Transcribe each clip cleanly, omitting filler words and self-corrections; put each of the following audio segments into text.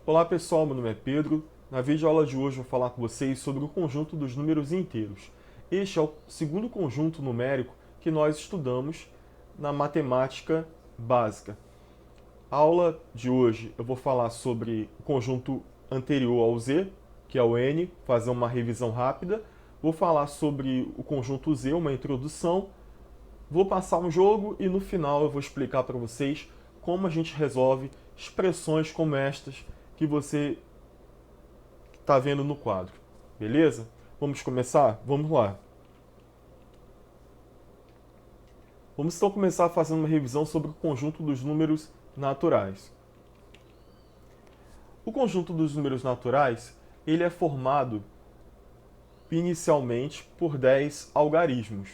Olá pessoal, meu nome é Pedro. Na videoaula de hoje eu vou falar com vocês sobre o conjunto dos números inteiros. Este é o segundo conjunto numérico que nós estudamos na matemática básica. A aula de hoje eu vou falar sobre o conjunto anterior ao z, que é o n, fazer uma revisão rápida. Vou falar sobre o conjunto z, uma introdução. Vou passar um jogo e no final eu vou explicar para vocês como a gente resolve expressões como estas que você está vendo no quadro. Beleza? Vamos começar? Vamos lá. Vamos então começar fazendo uma revisão sobre o conjunto dos números naturais. O conjunto dos números naturais, ele é formado inicialmente por 10 algarismos.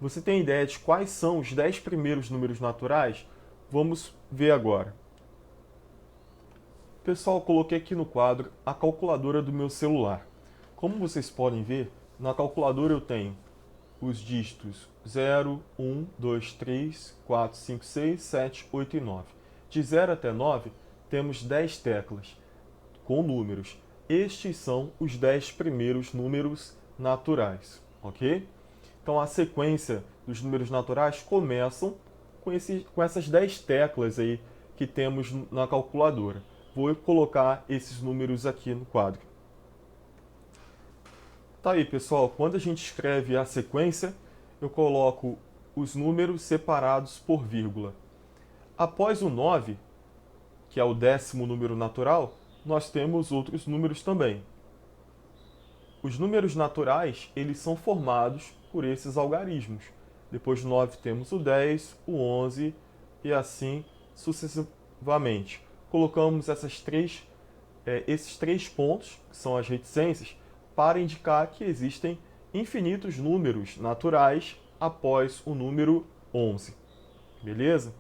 Você tem ideia de quais são os 10 primeiros números naturais? Vamos ver agora. Pessoal, coloquei aqui no quadro a calculadora do meu celular. Como vocês podem ver, na calculadora eu tenho os dígitos 0, 1, 2, 3, 4, 5, 6, 7, 8 e 9. De 0 até 9, temos 10 teclas com números. Estes são os 10 primeiros números naturais, ok? Então a sequência dos números naturais começam com essas 10 teclas aí que temos na calculadora. Vou colocar esses números aqui no quadro. Tá aí, pessoal, quando a gente escreve a sequência, eu coloco os números separados por vírgula. Após o 9, que é o 10º número natural, nós temos outros números também. Os números naturais, eles são formados por esses algarismos. Depois do 9 temos o 10, o 11 e assim sucessivamente. Colocamos esses três pontos, que são as reticências, para indicar que existem infinitos números naturais após o número 11. Beleza?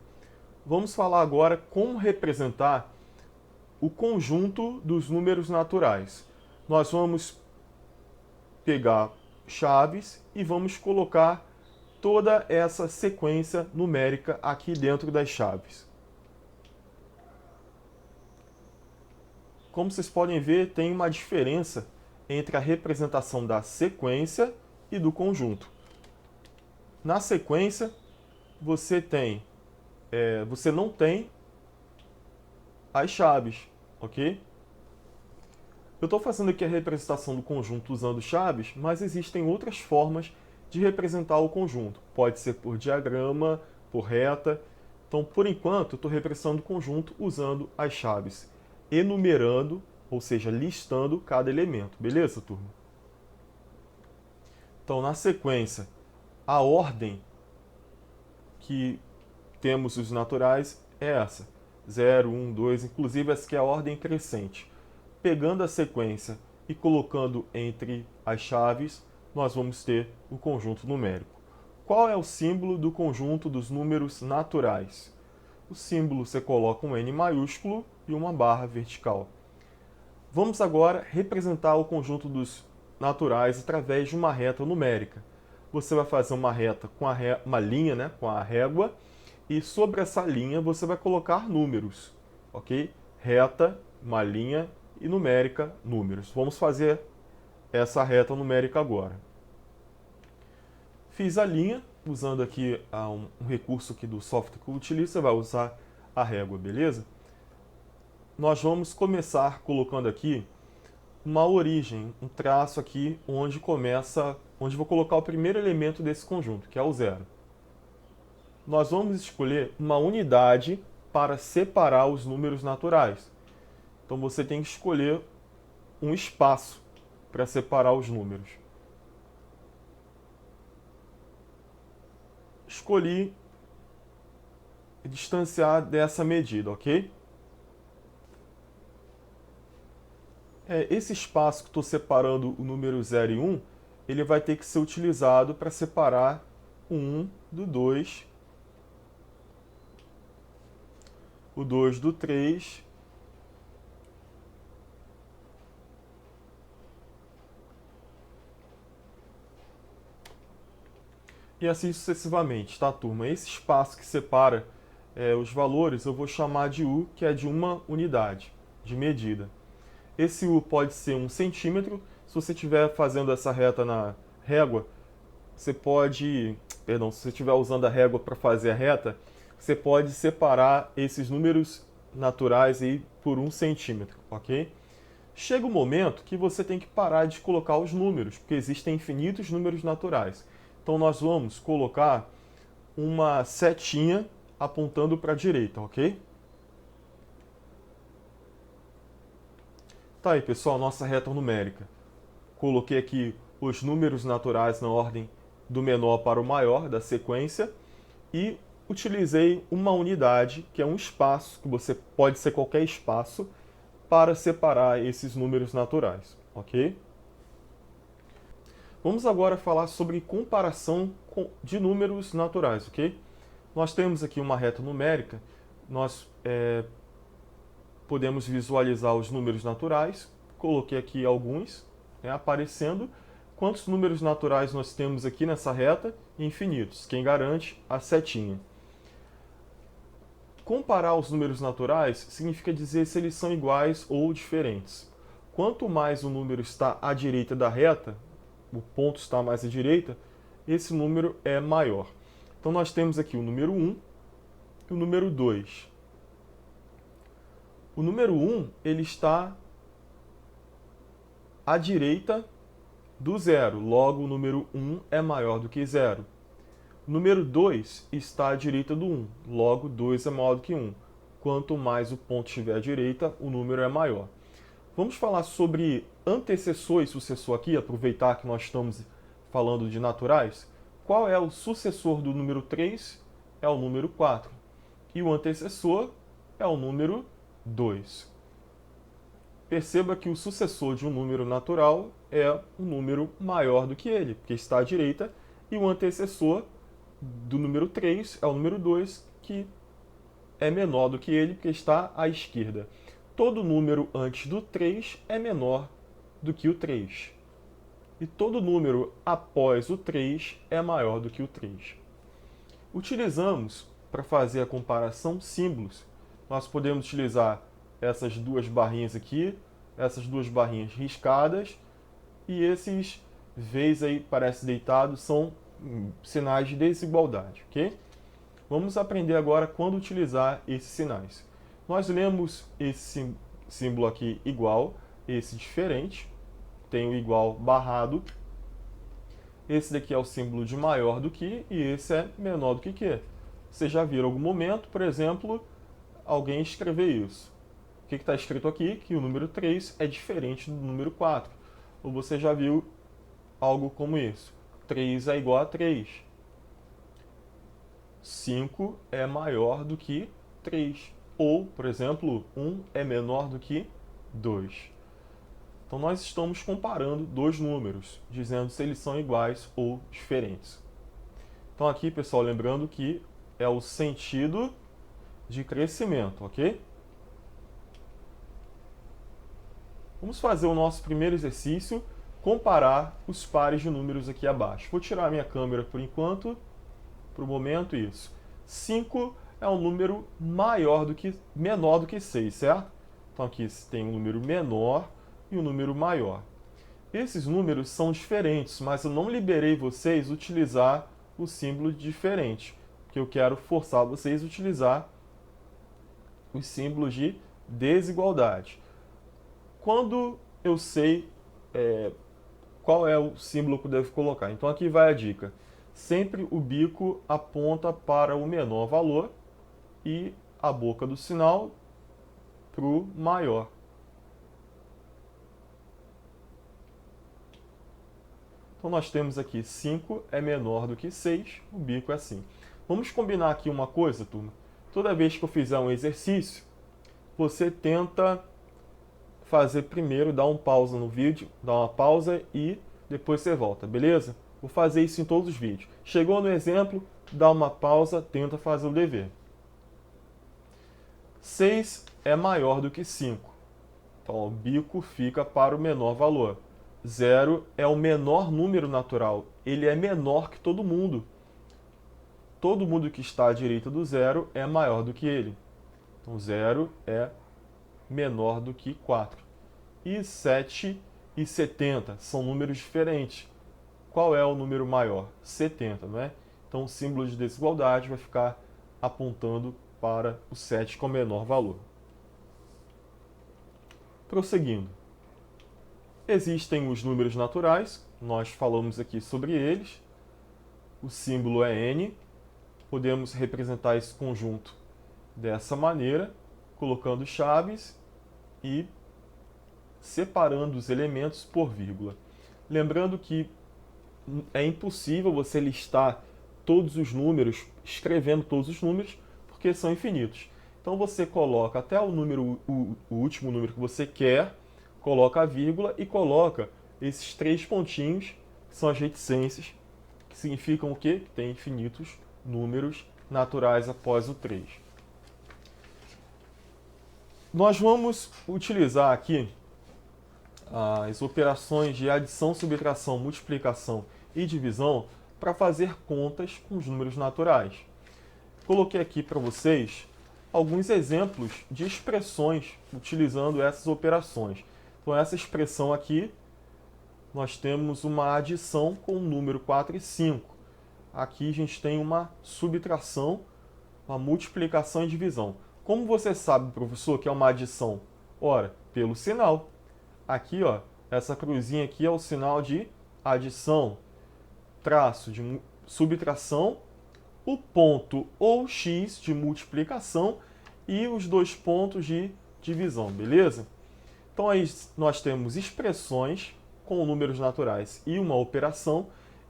Vamos falar agora como representar o conjunto dos números naturais. Nós vamos pegar chaves e vamos colocar toda essa sequência numérica aqui dentro das chaves. Como vocês podem ver, tem uma diferença entre a representação da sequência e do conjunto. Na sequência, você não tem as chaves, ok? Eu estou fazendo aqui a representação do conjunto usando chaves, mas existem outras formas de representar o conjunto. Pode ser por diagrama, por reta. Então, por enquanto, eu estou representando o conjunto usando as chaves, enumerando, ou seja, listando cada elemento. Beleza, turma? Então, na sequência, a ordem que temos os naturais é essa. 0, 1, 2, inclusive essa aqui é a ordem crescente. Pegando a sequência e colocando entre as chaves, nós vamos ter o conjunto numérico. Qual é o símbolo do conjunto dos números naturais? O símbolo você coloca um N maiúsculo e uma barra vertical. Vamos agora representar o conjunto dos naturais através de uma reta numérica. Você vai fazer uma reta com uma linha, né, com a régua, e sobre essa linha você vai colocar números, ok? Reta, uma linha e numérica, números. Vamos fazer essa reta numérica agora. Fiz a linha, usando aqui um recurso aqui do software que eu utilizo, você vai usar a régua, beleza? Nós vamos começar colocando aqui uma origem, um traço aqui onde vou colocar o primeiro elemento desse conjunto, que é o 0. Nós vamos escolher uma unidade para separar os números naturais. Então você tem que escolher um espaço para separar os números. Escolhi distanciar dessa medida, ok? Esse espaço que estou separando o número 0 e 1, ele vai ter que ser utilizado para separar o 1 do 2, o 2 do 3, e assim sucessivamente, tá, turma? Esse espaço que separa os valores eu vou chamar de U, que é de uma unidade. de medida. Esse U pode ser 1 centímetro. Se você estiver fazendo essa reta na régua, você pode, perdão, se você estiver usando a régua para fazer a reta, você pode separar esses números naturais aí por 1 centímetro, ok? Chega um momento que você tem que parar de colocar os números, porque existem infinitos números naturais. Então nós vamos colocar uma setinha apontando para a direita, ok? Tá aí, pessoal, nossa reta numérica. Coloquei aqui os números naturais na ordem do menor para o maior da sequência e utilizei uma unidade, que é um espaço, que você pode ser qualquer espaço, para separar esses números naturais, ok? Vamos agora falar sobre comparação de números naturais, ok? Nós temos aqui uma reta numérica, nós podemos visualizar os números naturais, coloquei aqui alguns, aparecendo. Quantos números naturais nós temos aqui nessa reta? Infinitos. Quem garante? A setinha. Comparar os números naturais significa dizer se eles são iguais ou diferentes. Quanto mais o número está à direita da reta, o ponto está mais à direita, esse número é maior. Então nós temos aqui o número 1 e o número 2. O número 1 ele está à direita do zero, logo o número 1 é maior do que 0. O número 2 está à direita do 1, logo 2 é maior do que 1. Quanto mais o ponto estiver à direita, o número é maior. Vamos falar sobre antecessor e sucessor aqui, aproveitar que nós estamos falando de naturais. Qual é o sucessor do número 3? É o número 4. E o antecessor é o número 2. Perceba que o sucessor de um número natural é um número maior do que ele, porque está à direita, e o antecessor do número 3 é o número 2, que é menor do que ele, porque está à esquerda. Todo número antes do 3 é menor do que o 3. E todo número após o 3 é maior do que o 3. Utilizamos, para fazer a comparação, símbolos. Nós podemos utilizar essas duas barrinhas aqui, essas duas barrinhas riscadas, e esses V's aí parece deitado são sinais de desigualdade, ok? Vamos aprender agora quando utilizar esses sinais. Nós lemos esse símbolo aqui igual, esse diferente, tem o igual barrado. Esse daqui é o símbolo de maior do que, e esse é menor do que. Você já viu em algum momento, por exemplo, alguém escrever isso. O que está escrito aqui? Que o número 3 é diferente do número 4. Ou você já viu algo como isso? 3 é igual a 3. 5 é maior do que 3. Ou, por exemplo, 1 é menor do que 2. Então nós estamos comparando dois números, dizendo se eles são iguais ou diferentes. Então aqui, pessoal, lembrando que é o sentido de crescimento, ok? Vamos fazer o nosso primeiro exercício, comparar os pares de números aqui abaixo. Vou tirar a minha câmera por enquanto, para o momento, isso. 5 é um número menor do que 6, certo? Então aqui tem um número menor e um número maior. Esses números são diferentes, mas eu não liberei vocês utilizar o símbolo de diferente, porque eu quero forçar vocês a utilizar os símbolos de desigualdade. Quando eu sei qual é o símbolo que eu devo colocar, então aqui vai a dica. Sempre o bico aponta para o menor valor e a boca do sinal para o maior. Então nós temos aqui 5 é menor do que 6, o bico é assim. Vamos combinar aqui uma coisa, turma. Toda vez que eu fizer um exercício, você tenta fazer primeiro, dar um pausa no vídeo, dar uma pausa e depois você volta, beleza? Vou fazer isso em todos os vídeos. Chegou no exemplo, dá uma pausa, tenta fazer o dever. 6 é maior do que 5. Então o bico fica para o menor valor. 0 é o menor número natural. Ele é menor que todo mundo. Todo mundo que está à direita do 0 é maior do que ele. Então 0 é menor do que 4. E 7 e 70 são números diferentes. Qual é o número maior? 70, não é? Então o símbolo de desigualdade vai ficar apontando para o 7 com menor valor. Prosseguindo. Existem os números naturais, nós falamos aqui sobre eles. O símbolo é n. Podemos representar esse conjunto dessa maneira, colocando chaves e separando os elementos por vírgula. Lembrando que é impossível você listar todos os números, escrevendo todos os números, porque são infinitos. Então você coloca até o número, o último número que você quer, coloca a vírgula e coloca esses 3 pontinhos, que são as reticências, que significam o quê? Que tem infinitos números naturais após o 3. Nós vamos utilizar aqui as operações de adição, subtração, multiplicação e divisão para fazer contas com os números naturais. Coloquei aqui para vocês alguns exemplos de expressões utilizando essas operações. Então, essa expressão aqui, nós temos uma adição com o número 4 e 5. Aqui a gente tem uma subtração, uma multiplicação e divisão. Como você sabe, professor, que é uma adição? Ora, pelo sinal. Aqui, ó, essa cruzinha aqui é o sinal de adição, traço de subtração, o ponto ou x de multiplicação e os 2 pontos de divisão, beleza? Então aí nós temos expressões com números naturais e uma operação,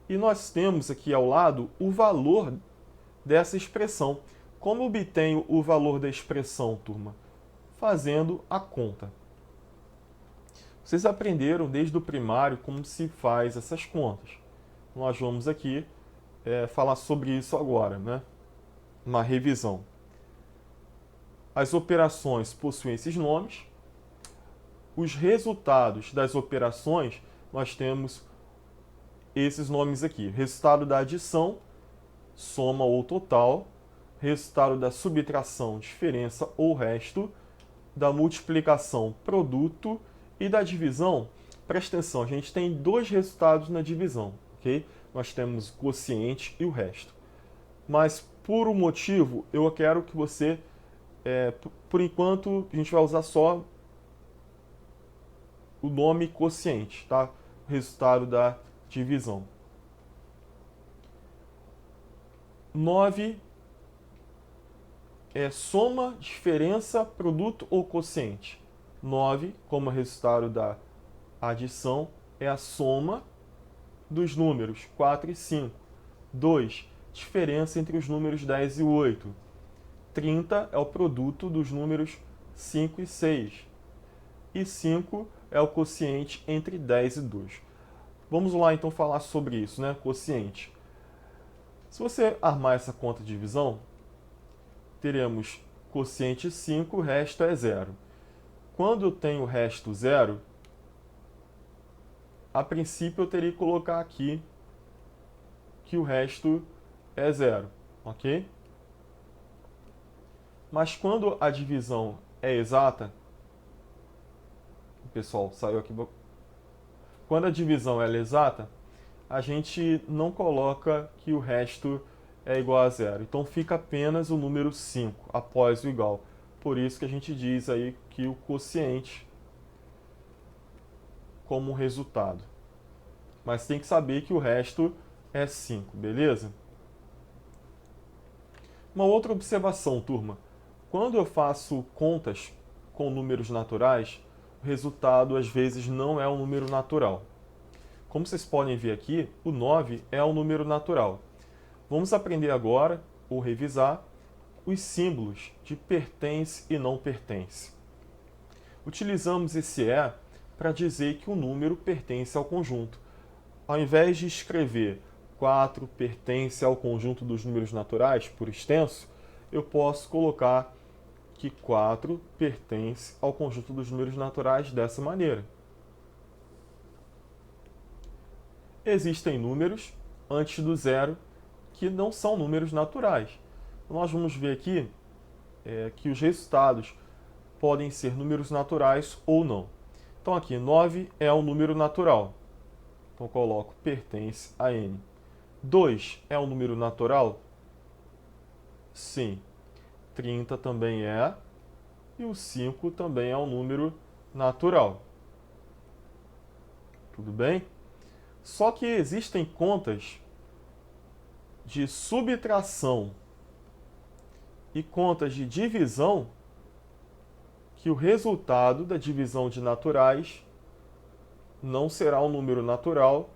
e nós temos aqui ao lado o valor dessa expressão. Como obtenho o valor da expressão, turma? Fazendo a conta. Vocês aprenderam desde o primário como se faz essas contas. Nós vamos aqui falar sobre isso agora, né? Uma revisão. As operações possuem esses nomes. Os resultados das operações, nós temos esses nomes aqui. Resultado da adição, soma ou total. Resultado da subtração, diferença ou resto. Da multiplicação, produto. E da divisão, presta atenção, a gente tem 2 resultados na divisão, ok? Nós temos o quociente e o resto. Mas, por um motivo, eu quero que você, por enquanto, a gente vai usar só o nome quociente, tá? O resultado da divisão. 9 é soma, diferença, produto ou quociente. 9, como resultado da adição, é a soma dos números 4 e 5. 2, diferença entre os números 10 e 8. 30 é o produto dos números 5 e 6. E 5 é o quociente entre 10 e 2. Vamos lá então falar sobre isso, né? Quociente. Se você armar essa conta de divisão, teremos quociente 5, o resto é 0. Quando eu tenho o resto 0, a princípio eu teria que colocar aqui que o resto é 0, ok? Mas quando a divisão é exata, pessoal, saiu aqui. Quando a divisão é exata, a gente não coloca que o resto é igual a 0. Então fica apenas o número 5 após o igual. Por isso que a gente diz aí que o quociente como resultado. Mas tem que saber que o resto é 5, beleza? Uma outra observação, turma. Quando eu faço contas com números naturais, o resultado às vezes não é um número natural. Como vocês podem ver aqui, o 9 é um número natural. Vamos aprender agora, ou revisar, os símbolos de pertence e não pertence. Utilizamos esse "é" para dizer que o número pertence ao conjunto. Ao invés de escrever 4 pertence ao conjunto dos números naturais, por extenso, eu posso colocar que 4 pertence ao conjunto dos números naturais dessa maneira. Existem números antes do 0 que não são números naturais. Nós vamos ver aqui que os resultados podem ser números naturais ou não. Então aqui, 9 é um número natural. Então coloco pertence a N. 2 é um número natural? Sim. 30 também é. E o 5 também é um número natural. Tudo bem? Só que existem contas de subtração e contas de divisão que o resultado da divisão de naturais não será um número natural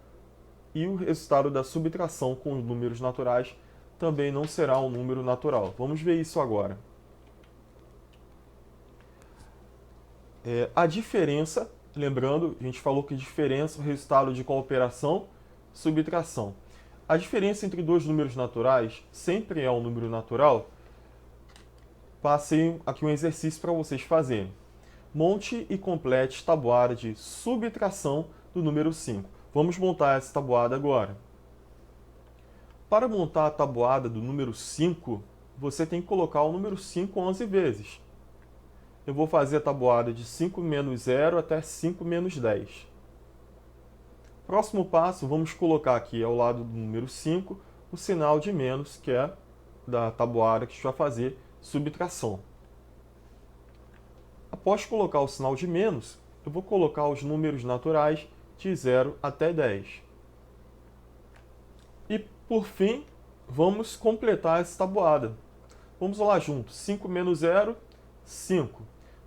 e o resultado da subtração com os números naturais também não será um número natural. Vamos ver isso agora. A diferença, lembrando, a gente falou que diferença é o resultado de qual operação? Subtração. A diferença entre dois números naturais sempre é um número natural. Passei aqui um exercício para vocês fazerem. Monte e complete tabuada de subtração do número 5. Vamos montar essa tabuada agora. Para montar a tabuada do número 5, você tem que colocar o número 5 11 vezes. Eu vou fazer a tabuada de 5 menos 0 até 5 menos 10. Próximo passo, vamos colocar aqui ao lado do número 5 o sinal de menos, que é da tabuada que a gente vai fazer subtração. Após colocar o sinal de menos, eu vou colocar os números naturais de 0 até 10. E, por fim, vamos completar essa tabuada. Vamos lá juntos. 5 menos 0, 5.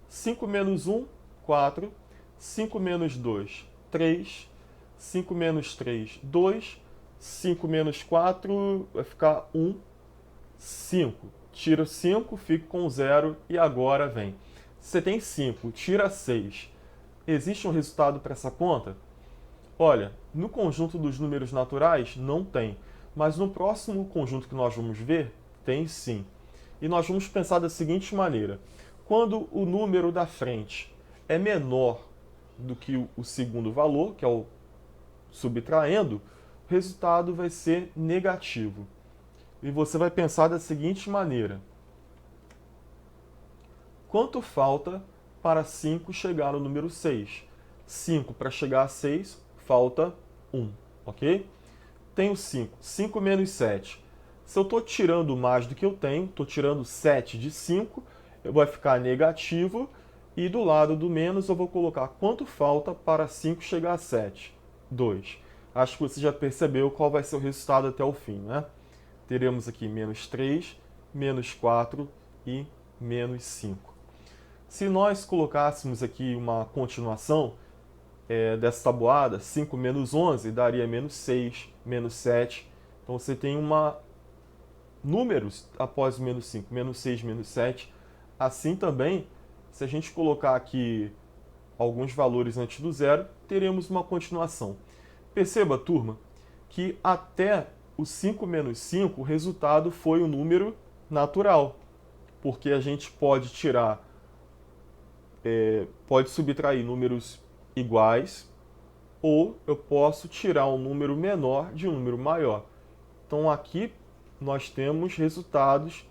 5 menos 1, 4. 5 menos 2, 3. 5 menos 3, 2. 5 menos 4 vai ficar 1, 5. Tira 5, fica com 0 e agora vem. Você tem 5, tira 6. Existe um resultado para essa conta? Olha, no conjunto dos números naturais não tem, mas no próximo conjunto que nós vamos ver, tem sim. E nós vamos pensar da seguinte maneira: quando o número da frente é menor do que o segundo valor, que é o subtraindo, o resultado vai ser negativo. E você vai pensar da seguinte maneira: quanto falta para 5 chegar no número 6? 5 para chegar a 6, falta 1, ok? Tenho 5. 5 menos 7. Se eu estou tirando mais do que eu tenho, estou tirando 7 de 5, vai ficar negativo. E do lado do menos eu vou colocar quanto falta para 5 chegar a 7. 2. Acho que você já percebeu qual vai ser o resultado até o fim, né? Teremos aqui menos 3, menos 4 e menos 5. Se nós colocássemos aqui uma continuação dessa tabuada, 5 menos 11 daria menos 6, menos 7. Então você tem números após o menos 5, menos 6, menos 7. Assim também, se a gente colocar aqui alguns valores antes do zero, teremos uma continuação. Perceba, turma, que até o 5 menos 5, o resultado foi um número natural, porque a gente pode tirar, pode subtrair números iguais, ou eu posso tirar um número menor de um número maior. Então aqui nós temos resultados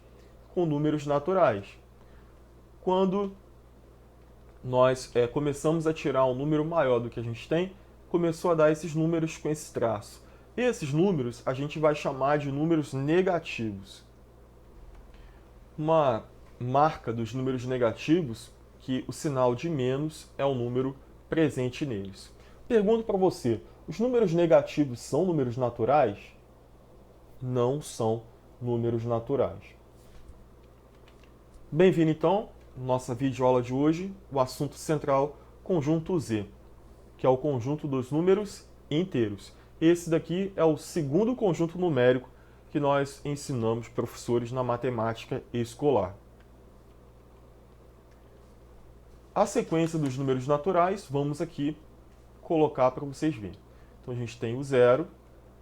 com números naturais. Quando nós começamos a tirar um número maior do que a gente tem, começou a dar esses números com esse traço. Esses números a gente vai chamar de números negativos. Uma marca dos números negativos que o sinal de menos é o número presente neles. Pergunto para você, os números negativos são números naturais? Não são números naturais. Bem-vindo então, nossa videoaula de hoje, o assunto central, conjunto Z, que é o conjunto dos números inteiros. Esse daqui é o segundo conjunto numérico que nós ensinamos professores na matemática escolar. A sequência dos números naturais, vamos aqui colocar para vocês verem. Então a gente tem o zero,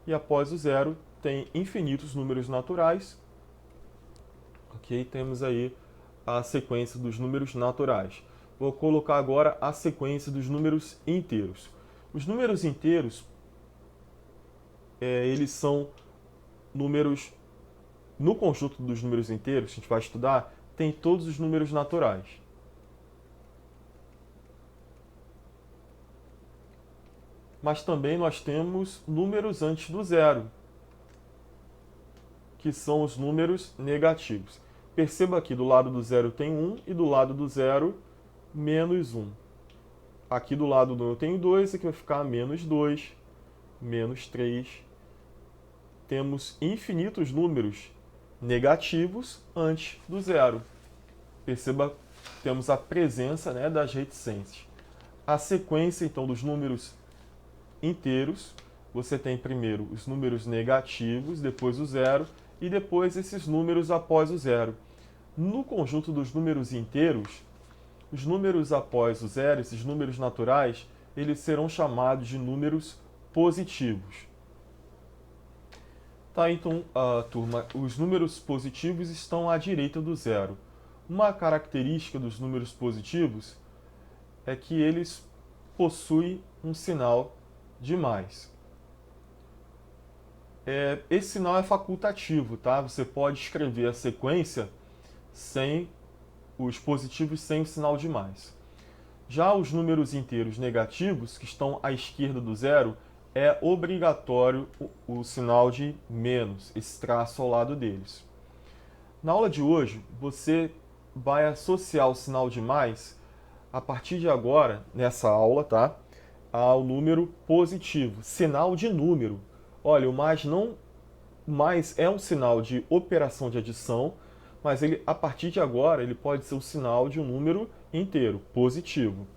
e após o zero tem infinitos números naturais. Ok? Temos aí a sequência dos números naturais. Vou colocar agora a sequência dos números inteiros. Os números inteiros, eles são números, no conjunto dos números inteiros, que a gente vai estudar, tem todos os números naturais. mas também nós temos números antes do zero, que são os números negativos. Perceba aqui, do lado do zero tem 1 e do lado do zero, menos 1. Aqui do lado do 1 eu tenho 2, aqui vai ficar menos 2, menos 3. Temos infinitos números negativos antes do zero. Perceba, temos a presença, né, das reticências. A sequência, então, dos números inteiros, você tem primeiro os números negativos, depois o zero, e depois esses números após o zero. No conjunto dos números inteiros, os números após o zero, esses números naturais, eles serão chamados de números positivos. Tá, então, turma, os números positivos estão à direita do zero. Uma característica dos números positivos é que eles possuem um sinal de mais. Esse sinal é facultativo, tá? Você pode escrever a sequência sem os positivos sem o sinal de mais. Já os números inteiros negativos, que estão à esquerda do zero, é obrigatório o sinal de menos, esse traço ao lado deles. Na aula de hoje, você vai associar o sinal de mais, a partir de agora, nessa aula, tá? Ao número positivo, sinal de número. Olha, o mais é um sinal de operação de adição, mas ele, a partir de agora, ele pode ser o sinal de um número inteiro, positivo.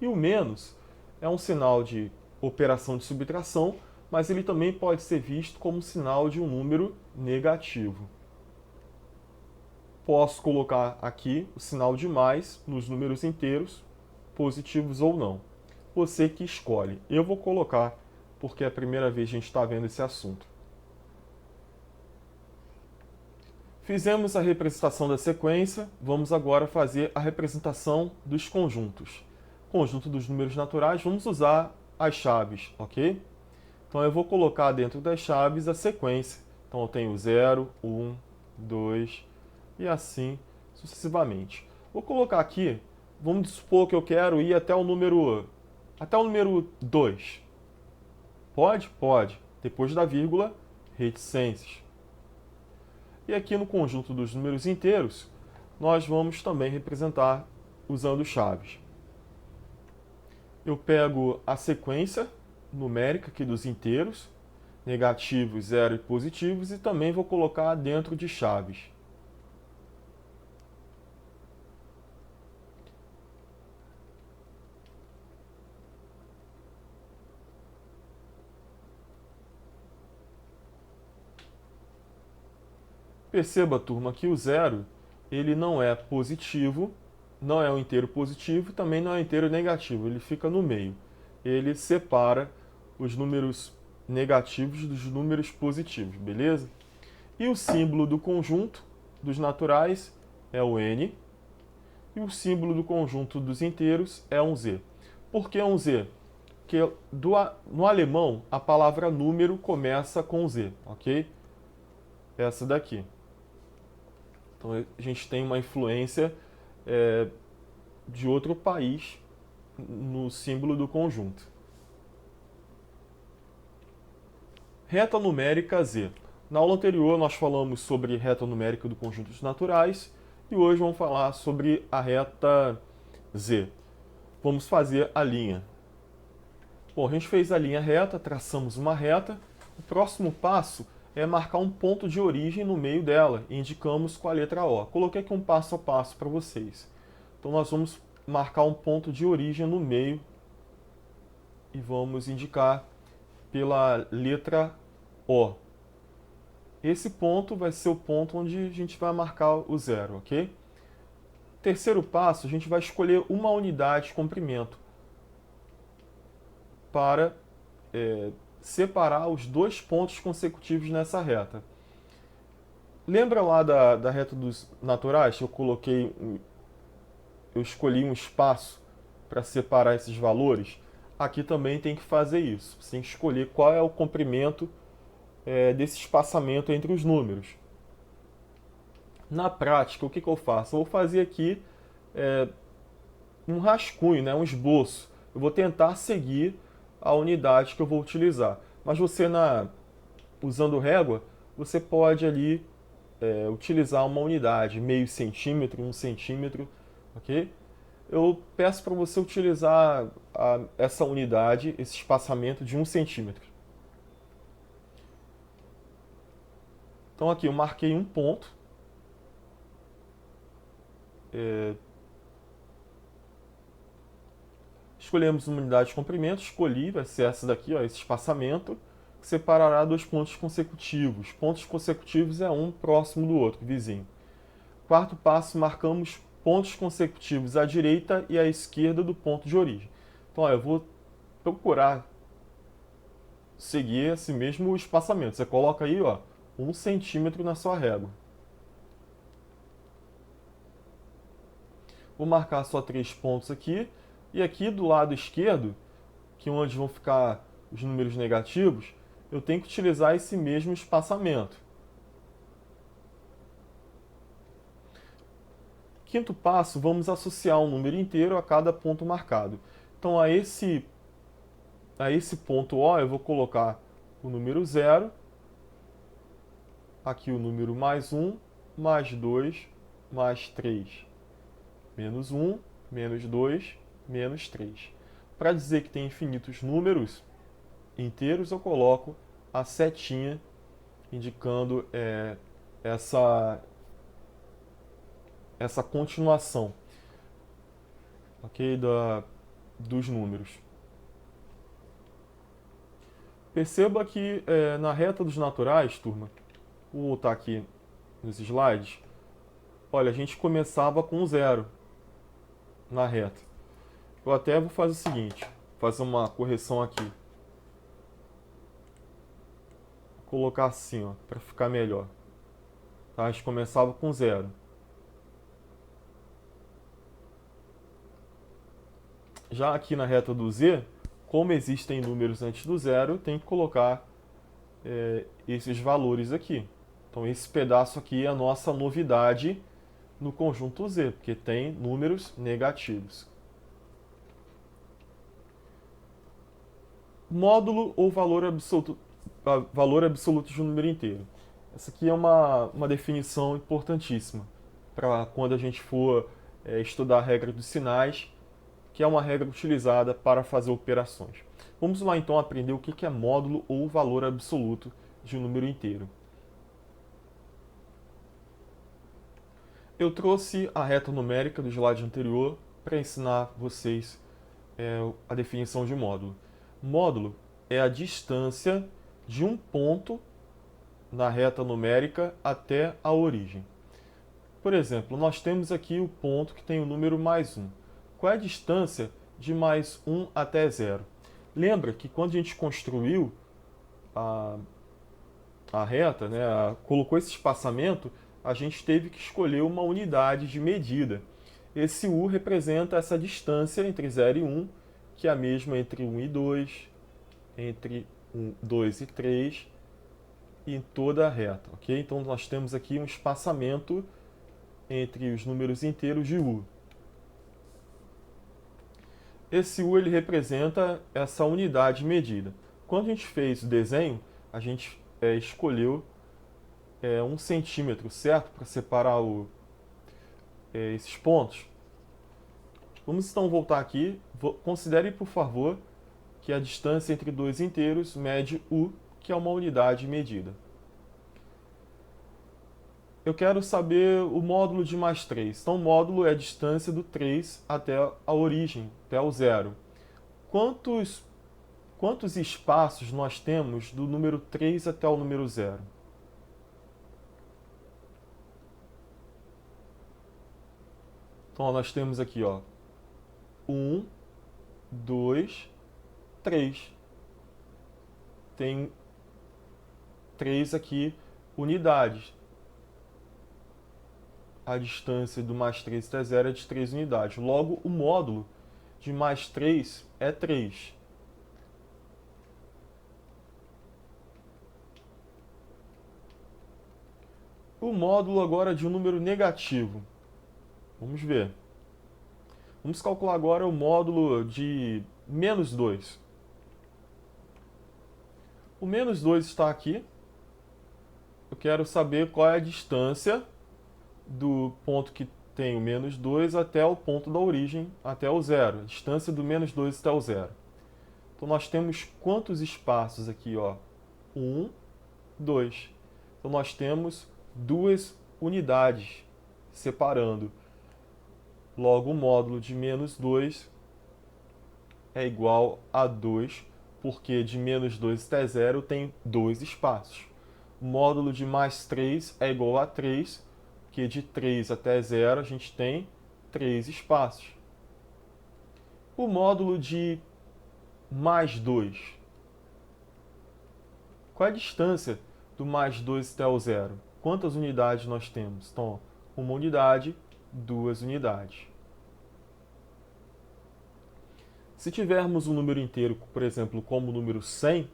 E o menos é um sinal de operação de subtração, mas ele também pode ser visto como sinal de um número negativo. Posso colocar aqui o sinal de mais nos números inteiros, positivos ou não. Você que escolhe. Eu vou colocar, porque é a primeira vez que a gente está vendo esse assunto. Fizemos a representação da sequência, vamos agora fazer a representação dos conjuntos. Conjunto dos números naturais, vamos usar as chaves, ok? Então eu vou colocar dentro das chaves a sequência. Então eu tenho 0, 1, 2 e assim sucessivamente. Vou colocar aqui, vamos supor que eu quero ir até o número 2. Pode? Pode. Depois da vírgula, reticências. E aqui no conjunto dos números inteiros, nós vamos também representar usando chaves. Eu pego a sequência numérica aqui dos inteiros, negativos, zero e positivos, e também vou colocar dentro de chaves. Perceba, turma, que o zero ele não é positivo, não é um inteiro positivo e também não é um inteiro negativo, ele fica no meio. Ele separa os números negativos dos números positivos, beleza? E o símbolo do conjunto dos naturais é o n, e o símbolo do conjunto dos inteiros é um z. Por que um z? Porque no alemão a palavra número começa com z, ok? Essa daqui. Então a gente tem uma influência de outro país no símbolo do conjunto. Reta numérica Z. Na aula anterior nós falamos sobre reta numérica do conjunto dos naturais e hoje vamos falar sobre a reta Z. Vamos fazer a linha. Bom, a gente fez a linha reta, traçamos uma reta. O próximo passo é marcar um ponto de origem no meio dela e indicamos com a letra O. Coloquei aqui um passo a passo para vocês. Então nós vamos marcar um ponto de origem no meio e vamos indicar pela letra O. Esse ponto vai ser o ponto onde a gente vai marcar o zero, ok? Terceiro passo, a gente vai escolher uma unidade de comprimento para separar os dois pontos consecutivos nessa reta. Lembra lá da reta dos naturais? Eu escolhi um espaço para separar esses valores. Aqui também tem que fazer isso. Você tem que escolher qual é o comprimento desse espaçamento entre os números. Na prática, o que eu faço? Eu vou fazer aqui um rascunho, né, um esboço. Eu vou tentar seguir a unidade que eu vou utilizar. Mas você, usando régua, você pode ali utilizar uma unidade, meio centímetro, 1 centímetro, ok? Eu peço para você utilizar essa unidade, esse espaçamento de 1 centímetro. Então aqui eu marquei um ponto. Escolhemos uma unidade de comprimento, escolhi, vai ser essa daqui, ó, esse espaçamento, que separará dois pontos consecutivos. Pontos consecutivos é um próximo do outro, vizinho. Quarto passo, marcamos pontos consecutivos à direita e à esquerda do ponto de origem. Então, ó, eu vou procurar seguir esse mesmo espaçamento. Você coloca aí, ó, 1 centímetro na sua régua. Vou marcar só 3 pontos aqui. E aqui do lado esquerdo, que é onde vão ficar os números negativos, eu tenho que utilizar esse mesmo espaçamento. Quinto passo, vamos associar um número inteiro a cada ponto marcado. Então, a esse ponto O, eu vou colocar o número 0, aqui o número mais 1, mais 2, mais 3, menos 1, menos 2, menos 3. Para dizer que tem infinitos números inteiros, eu coloco a setinha indicando essa continuação, ok, dos números. Perceba que na reta dos naturais, turma, vou voltar aqui nos slides, olha, a gente começava com 0 na reta. Eu até vou fazer o seguinte, fazer uma correção aqui. Vou colocar assim, ó, para ficar melhor. Tá? A gente começava com 0. Já aqui na reta do Z, como existem números antes do 0, eu tenho que colocar esses valores aqui. Então esse pedaço aqui é a nossa novidade no conjunto Z, porque tem números negativos. Módulo ou valor absoluto de um número inteiro. Essa aqui é uma definição importantíssima para quando a gente for estudar a regra dos sinais, que é uma regra utilizada para fazer operações. Vamos lá então aprender o que é módulo ou valor absoluto de um número inteiro. Eu trouxe a reta numérica do slide anterior para ensinar vocês a definição de módulo. Módulo é a distância de um ponto na reta numérica até a origem. Por exemplo, nós temos aqui o ponto que tem o número mais 1. Qual é a distância de mais 1 até 0? Lembra que quando a gente construiu a reta, né, colocou esse espaçamento, a gente teve que escolher uma unidade de medida. Esse U representa essa distância entre 0 e 1, que é a mesma entre 1 e 2, entre 2 e 3, e em toda a reta, ok? Então nós temos aqui um espaçamento entre os números inteiros de U. Esse U ele representa essa unidade de medida. Quando a gente fez o desenho, a gente escolheu 1 centímetro, certo? Para separar esses pontos. Vamos então voltar aqui. Considere, por favor, que a distância entre dois inteiros mede U, que é uma unidade de medida. Eu quero saber o módulo de mais 3. Então, o módulo é a distância do 3 até a origem, até o 0. Quantos espaços nós temos do número 3 até o número 0? Então, nós temos aqui, ó, 1, 2, 3. Tem 3 aqui unidades. A distância do mais 3 até 0 é de 3 unidades. Logo, o módulo de mais 3 é 3. O módulo agora de um número negativo. Vamos ver. Vamos calcular agora o módulo de menos 2. O menos 2 está aqui. Eu quero saber qual é a distância do ponto que tem o menos 2 até o ponto da origem, até o zero. A distância do menos 2 até o zero. Então nós temos quantos espaços aqui? 1, 2. Então nós temos duas unidades separando. Logo, o módulo de menos 2 é igual a 2, porque de menos 2 até zero tem dois espaços. O módulo de mais 3 é igual a 3, porque de 3 até zero a gente tem 3 espaços. O módulo de mais 2. Qual é a distância do mais 2 até o zero? Quantas unidades nós temos? Então, uma unidade, duas unidades. Se tivermos um número inteiro, por exemplo, como o número 100,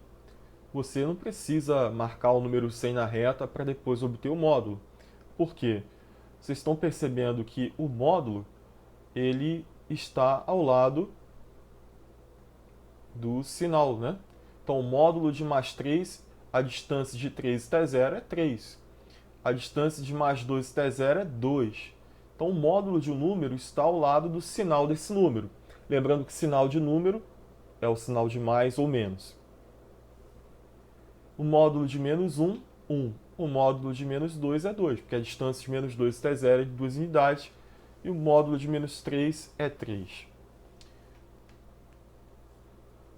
você não precisa marcar o número 100 na reta para depois obter o módulo. Por quê? Vocês estão percebendo que o módulo ele está ao lado do sinal, né? Então, o módulo de mais 3, a distância de 3 até 0 é 3. A distância de mais 2 até 0 é 2. Então, o módulo de um número está ao lado do sinal desse número. Lembrando que sinal de número é o sinal de mais ou menos. O módulo de menos 1, 1. O módulo de menos 2 é 2, porque a distância de menos 2 até 0 é de 2 unidades. E o módulo de menos 3 é 3.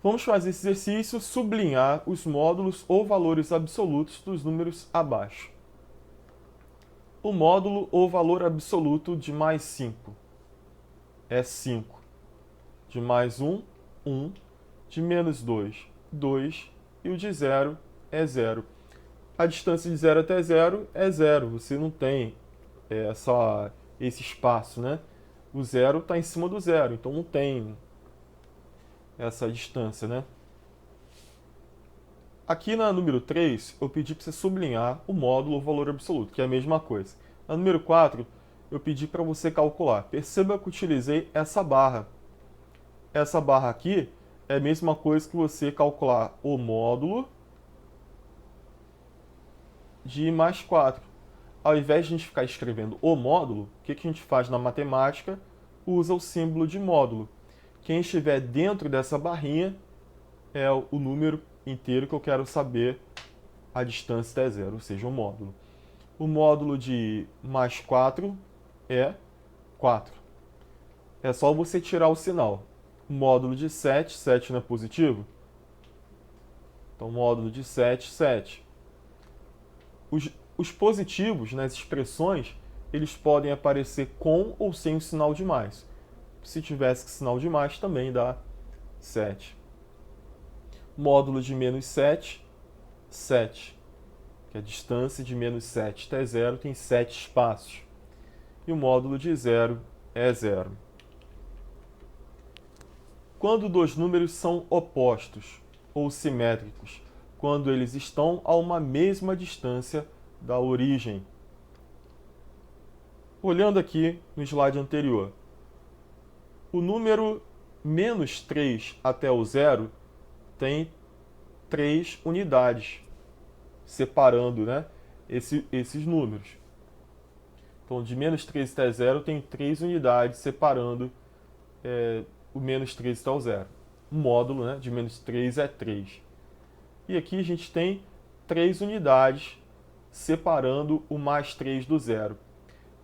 Vamos fazer esse exercício, sublinhar os módulos ou valores absolutos dos números abaixo. O módulo ou valor absoluto de mais 5 é 5. De mais 1, 1. De menos 2, 2. E o de 0 é 0. A distância de 0 até 0 é 0. Você não tem esse espaço, né? O 0 está em cima do 0, então não tem essa distância, né? Aqui na número 3, eu pedi para você sublinhar o módulo ou valor absoluto, que é a mesma coisa. Na número 4, eu pedi para você calcular. Perceba que eu utilizei essa barra. Essa barra aqui é a mesma coisa que você calcular o módulo de mais 4. Ao invés de a gente ficar escrevendo o módulo, o que a gente faz na matemática? Usa o símbolo de módulo. Quem estiver dentro dessa barrinha é o número inteiro que eu quero saber a distância até zero, ou seja, o módulo. O módulo de mais 4 é 4. É só você tirar o sinal. O módulo de 7, 7 não é positivo? Então, módulo de 7, 7. Os positivos nas expressões, eles podem aparecer com ou sem o sinal de mais. Se tivesse sinal de mais, também dá 7. Módulo de menos 7, 7. Que a distância de menos 7 até 0 tem 7 espaços. E o módulo de 0 é 0. Quando dois números são opostos ou simétricos, quando eles estão a uma mesma distância da origem. Olhando aqui no slide anterior, o número menos 3 até o zero tem 3 unidades, separando, né, esses números. Então, de menos 3 até 0 tem 3 unidades separando o menos 3 até o zero. O módulo, né, de menos 3 é 3. E aqui a gente tem 3 unidades separando o mais 3 do zero.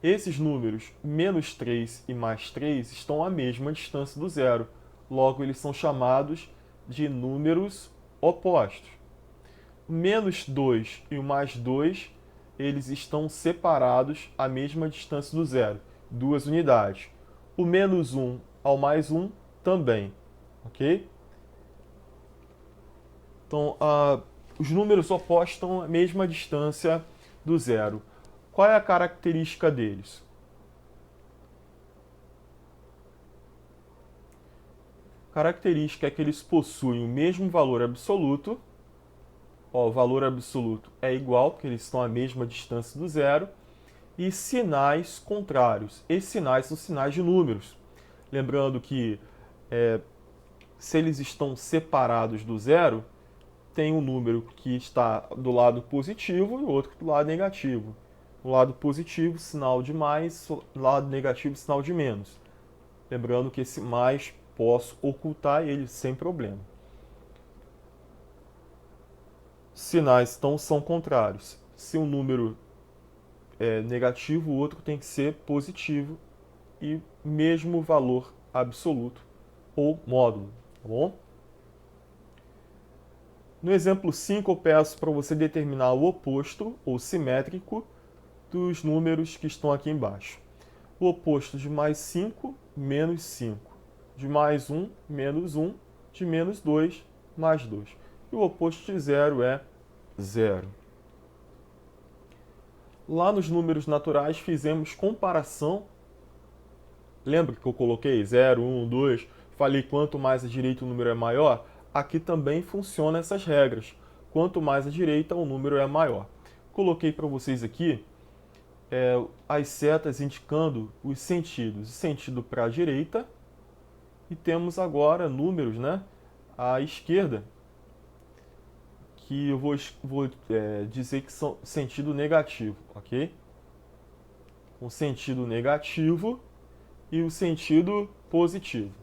Esses números, menos 3 e mais 3, estão à mesma distância do zero. Logo, eles são chamados de números opostos. O menos 2 e o mais 2, eles estão separados à mesma distância do zero, 2 unidades. O menos 1 ao mais 1 também, ok? Então, os números opostos estão à mesma distância do zero. Qual é a característica deles? A característica é que eles possuem o mesmo valor absoluto. O valor absoluto é igual, porque eles estão à mesma distância do zero. E sinais contrários. Esses sinais são sinais de números. Lembrando que se eles estão separados do zero, tem um número que está do lado positivo e o outro do lado negativo. No lado positivo, sinal de mais, no lado negativo, sinal de menos. Lembrando que esse mais posso ocultar ele sem problema. Sinais então são contrários. Se um número é negativo, o outro tem que ser positivo e mesmo valor absoluto ou módulo, tá bom? No exemplo 5, eu peço para você determinar o oposto ou simétrico dos números que estão aqui embaixo. O oposto de mais 5, menos 5. De mais 1, menos 1. De menos 2, mais 2. E o oposto de 0 é 0. Lá nos números naturais fizemos comparação. Lembra que eu coloquei 0, 1, 2? Falei quanto mais à direita o número é maior? Aqui também funcionam essas regras. Quanto mais à direita o número é maior. Coloquei para vocês aqui as setas indicando os sentidos. O sentido para a direita e temos agora números, né, à esquerda, que eu vou dizer que são sentido negativo, ok? O sentido negativo e o sentido positivo.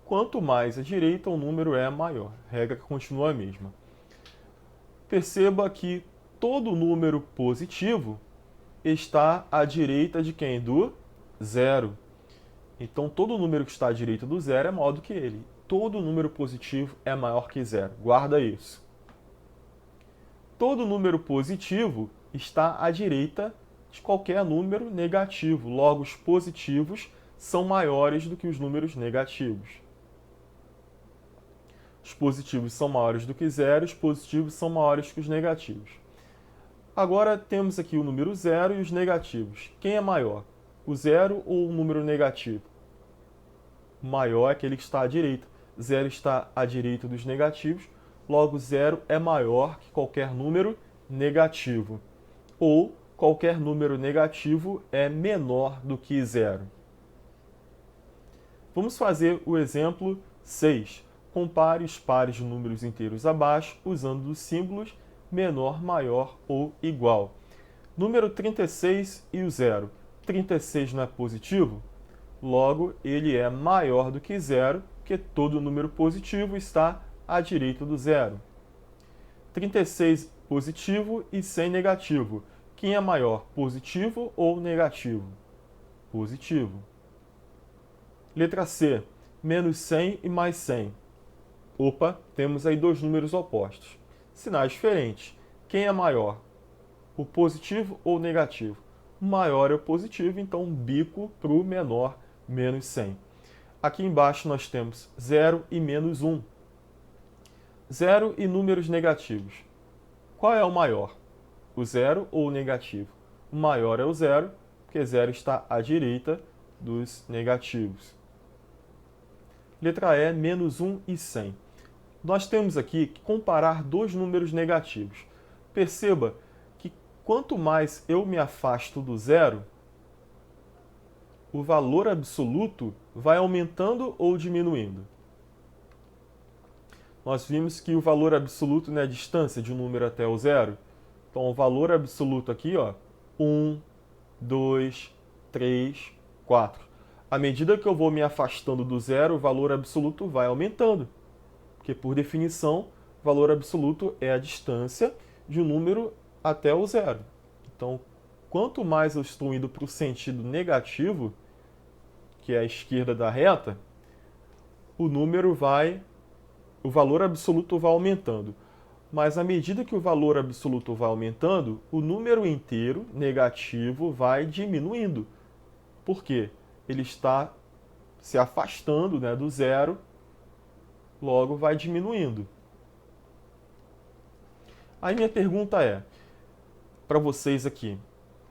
Quanto mais à direita, o número é maior. A regra continua a mesma. Perceba que todo número positivo está à direita de quem? Do zero. Então, todo número que está à direita do zero é maior do que ele. Todo número positivo é maior que zero. Guarda isso. Todo número positivo está à direita de qualquer número negativo. Logo, os positivos são maiores do que os números negativos. Os positivos são maiores do que zero, os positivos são maiores que os negativos. Agora temos aqui o número zero e os negativos. Quem é maior? O zero ou o número negativo? O maior é aquele que está à direita. Zero está à direita dos negativos, logo zero é maior que qualquer número negativo. Ou qualquer número negativo é menor do que zero. Vamos fazer o exemplo 6. Compare os pares de números inteiros abaixo usando os símbolos menor, maior ou igual. Número 36 e o zero. 36 não é positivo? Logo, ele é maior do que zero, porque todo número positivo está à direita do zero. 36 positivo e 100 negativo. Quem é maior, positivo ou negativo? Positivo. Letra C, menos 100 e mais 100. Opa, temos aí dois números opostos. Sinais diferentes. Quem é maior? O positivo ou o negativo? O maior é o positivo, então bico para o menor, menos 100. Aqui embaixo nós temos 0 e menos 1. 0 e números negativos. Qual é o maior? O 0 ou o negativo? O maior é o 0, porque 0 está à direita dos negativos. Letra E, menos 1 e 100. Nós temos aqui que comparar dois números negativos. Perceba que quanto mais eu me afasto do zero, o valor absoluto vai aumentando ou diminuindo. Nós vimos que o valor absoluto é a distância de um número até o zero. Então, o valor absoluto aqui, 1, 2, 3, 4. À medida que eu vou me afastando do zero, o valor absoluto vai aumentando. Porque, por definição, o valor absoluto é a distância de um número até o zero. Então, quanto mais eu estou indo para o sentido negativo, que é a esquerda da reta, o valor absoluto vai aumentando. Mas à medida que o valor absoluto vai aumentando, o número inteiro negativo vai diminuindo. Por quê? Ele está se afastando, do zero, logo vai diminuindo. Aí minha pergunta é, para vocês aqui,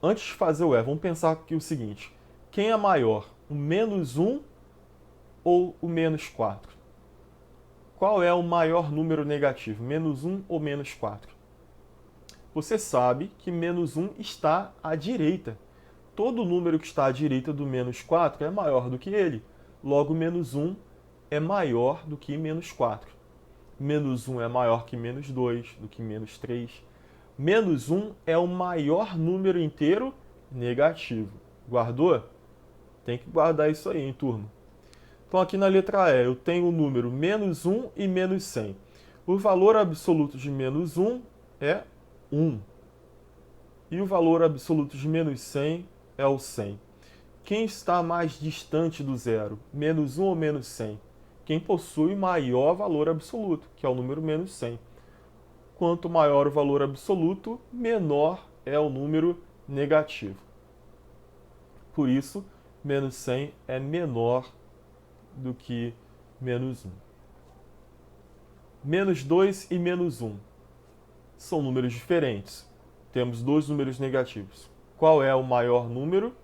antes de fazer o vamos pensar aqui o seguinte, quem é maior, o menos 1 ou o menos 4? Qual é o maior número negativo, menos 1 ou menos 4? Você sabe que menos 1 está à direita. Todo número que está à direita do menos 4 é maior do que ele. Logo, menos 1 é maior do que menos 4. Menos 1 é maior que menos 2, do que menos 3. Menos 1 é o maior número inteiro negativo. Guardou? Tem que guardar isso aí, hein, turma? Então, aqui na letra E, eu tenho o número menos 1 e menos 100. O valor absoluto de menos 1 é 1. E o valor absoluto de menos 100 é o 100. Quem está mais distante do zero? Menos 1 ou menos 100? Quem possui maior valor absoluto, que é o número menos 100. Quanto maior o valor absoluto, menor é o número negativo. Por isso, menos 100 é menor do que menos 1. Menos 2 e menos 1 são números diferentes. Temos dois números negativos. Qual é o maior número?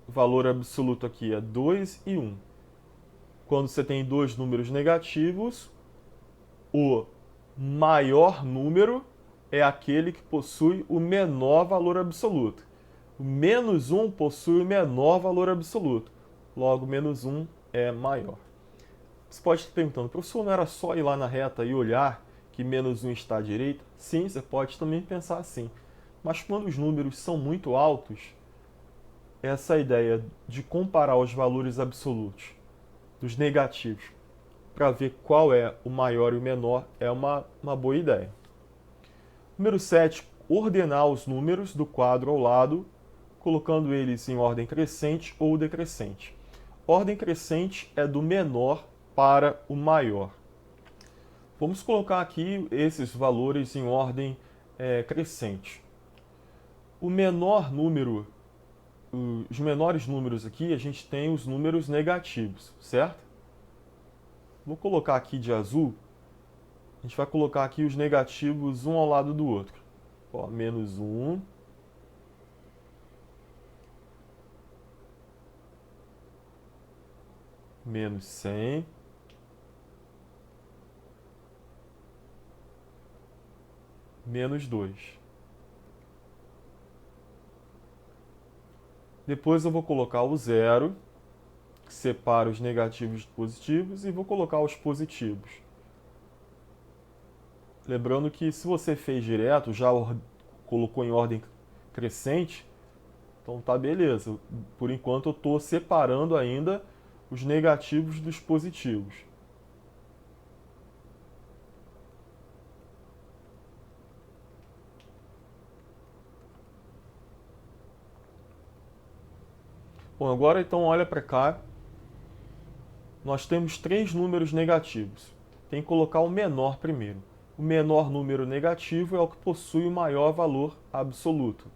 O valor absoluto aqui é 2 e 1. Quando você tem dois números negativos, o maior número é aquele que possui o menor valor absoluto. O menos 1 possui o menor valor absoluto. Logo, menos 1 é maior. Você pode estar perguntando, professor, não era só ir lá na reta e olhar que menos 1 está à direita? Sim, você pode também pensar assim. Mas quando os números são muito altos, essa ideia de comparar os valores absolutos dos negativos para ver qual é o maior e o menor é uma boa ideia. Número 7, ordenar os números do quadro ao lado, colocando eles em ordem crescente ou decrescente. Ordem crescente é do menor para o maior. Vamos colocar aqui esses valores em ordem crescente. O menor número, os menores números aqui, a gente tem os números negativos, certo? Vou colocar aqui de azul. A gente vai colocar aqui os negativos um ao lado do outro. Ó, menos 1. Menos 100. Menos 2. Depois eu vou colocar o zero, que separa os negativos dos positivos, e vou colocar os positivos. Lembrando que se você fez direto, já colocou em ordem crescente, então tá beleza. Por enquanto eu estou separando ainda os negativos dos positivos. Bom, agora então olha para cá. Nós temos três números negativos. Tem que colocar o menor primeiro. O menor número negativo é o que possui o maior valor absoluto.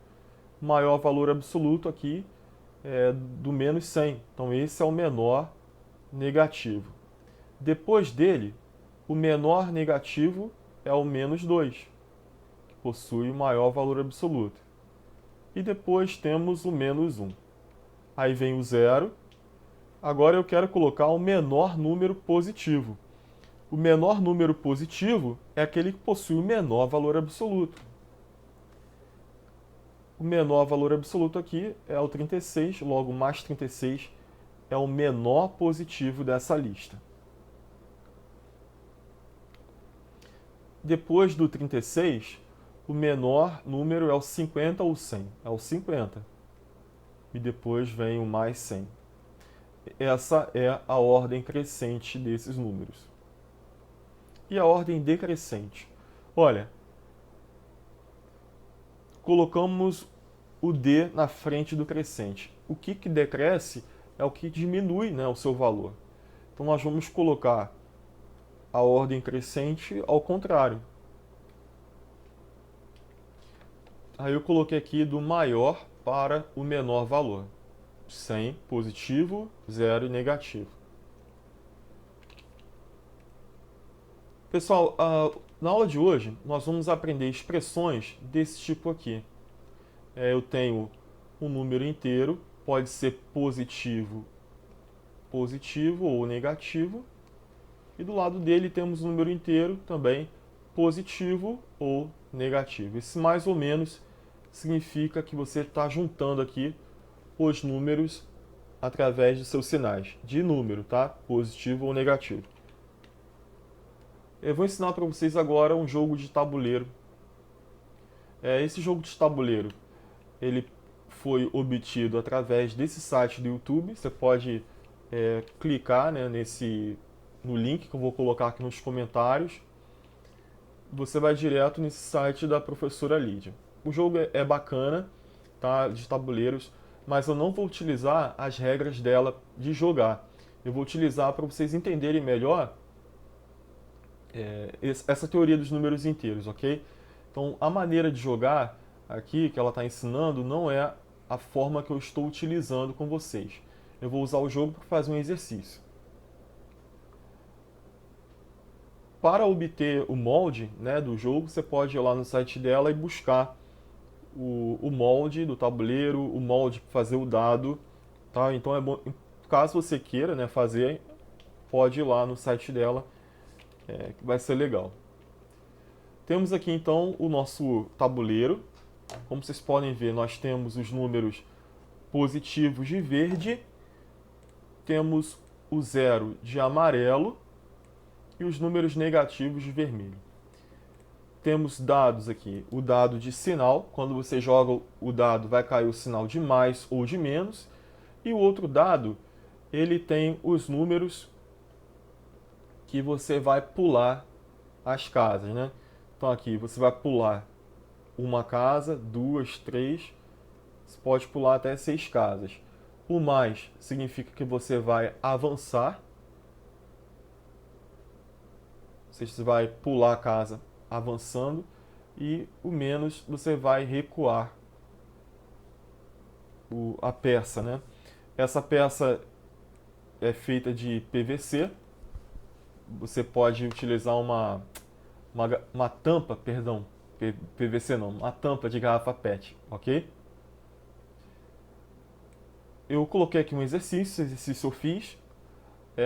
O maior valor absoluto aqui é do menos 100. Então esse é o menor negativo. Depois dele, o menor negativo é o menos 2, que possui o maior valor absoluto. E depois temos o menos 1. Aí vem o zero. Agora eu quero colocar o menor número positivo. O menor número positivo é aquele que possui o menor valor absoluto. O menor valor absoluto aqui é o 36, logo mais 36 é o menor positivo dessa lista. Depois do 36, o menor número é o 50 ou 100, é o 50. E depois vem o mais 100. Essa é a ordem crescente desses números. E a ordem decrescente? Olha, colocamos o D na frente do crescente. O que decresce é o que diminui, né, o seu valor. Então nós vamos colocar a ordem crescente ao contrário. Aí eu coloquei aqui do maior para o menor valor. 100 positivo, 0 negativo. Pessoal, na aula de hoje nós vamos aprender expressões desse tipo aqui. Eu tenho um número inteiro, pode ser positivo ou negativo. E do lado dele temos um número inteiro também positivo ou negativo. Esse mais ou menos significa que você está juntando aqui os números através dos seus sinais de número, tá? Positivo ou negativo. Eu vou ensinar para vocês agora um jogo de tabuleiro. Esse jogo de tabuleiro, ele foi obtido através desse site do YouTube. Você pode clicar, né, no link que eu vou colocar aqui nos comentários. Você vai direto nesse site da professora Lídia. O jogo é bacana, tá, de tabuleiros, mas eu não vou utilizar as regras dela de jogar. Eu vou utilizar para vocês entenderem melhor essa teoria dos números inteiros, ok? Então, a maneira de jogar aqui que ela está ensinando não é a forma que eu estou utilizando com vocês. Eu vou usar o jogo para fazer um exercício. Para obter o molde, né, do jogo, você pode ir lá no site dela e buscar o molde do tabuleiro, o molde para fazer o dado, tá? Então é bom, caso você queira, né, fazer, pode ir lá no site dela, que vai ser legal. Temos aqui então o nosso tabuleiro. Como vocês podem ver, nós temos os números positivos de verde, temos o 0 de amarelo e os números negativos de vermelho. Temos dados aqui, o dado de sinal, quando você joga o dado vai cair o sinal de mais ou de menos, e o outro dado, ele tem os números que você vai pular as casas, né? Então aqui você vai pular uma casa, duas, três, você pode pular até 6 casas. O mais significa que você vai avançar, você vai pular a casa avançando, e o menos você vai recuar a peça, né? Essa peça é feita de PVC. Você pode utilizar uma tampa, perdão, PVC não, uma tampa de garrafa PET, ok? Eu coloquei aqui um exercício, esse exercício eu fiz.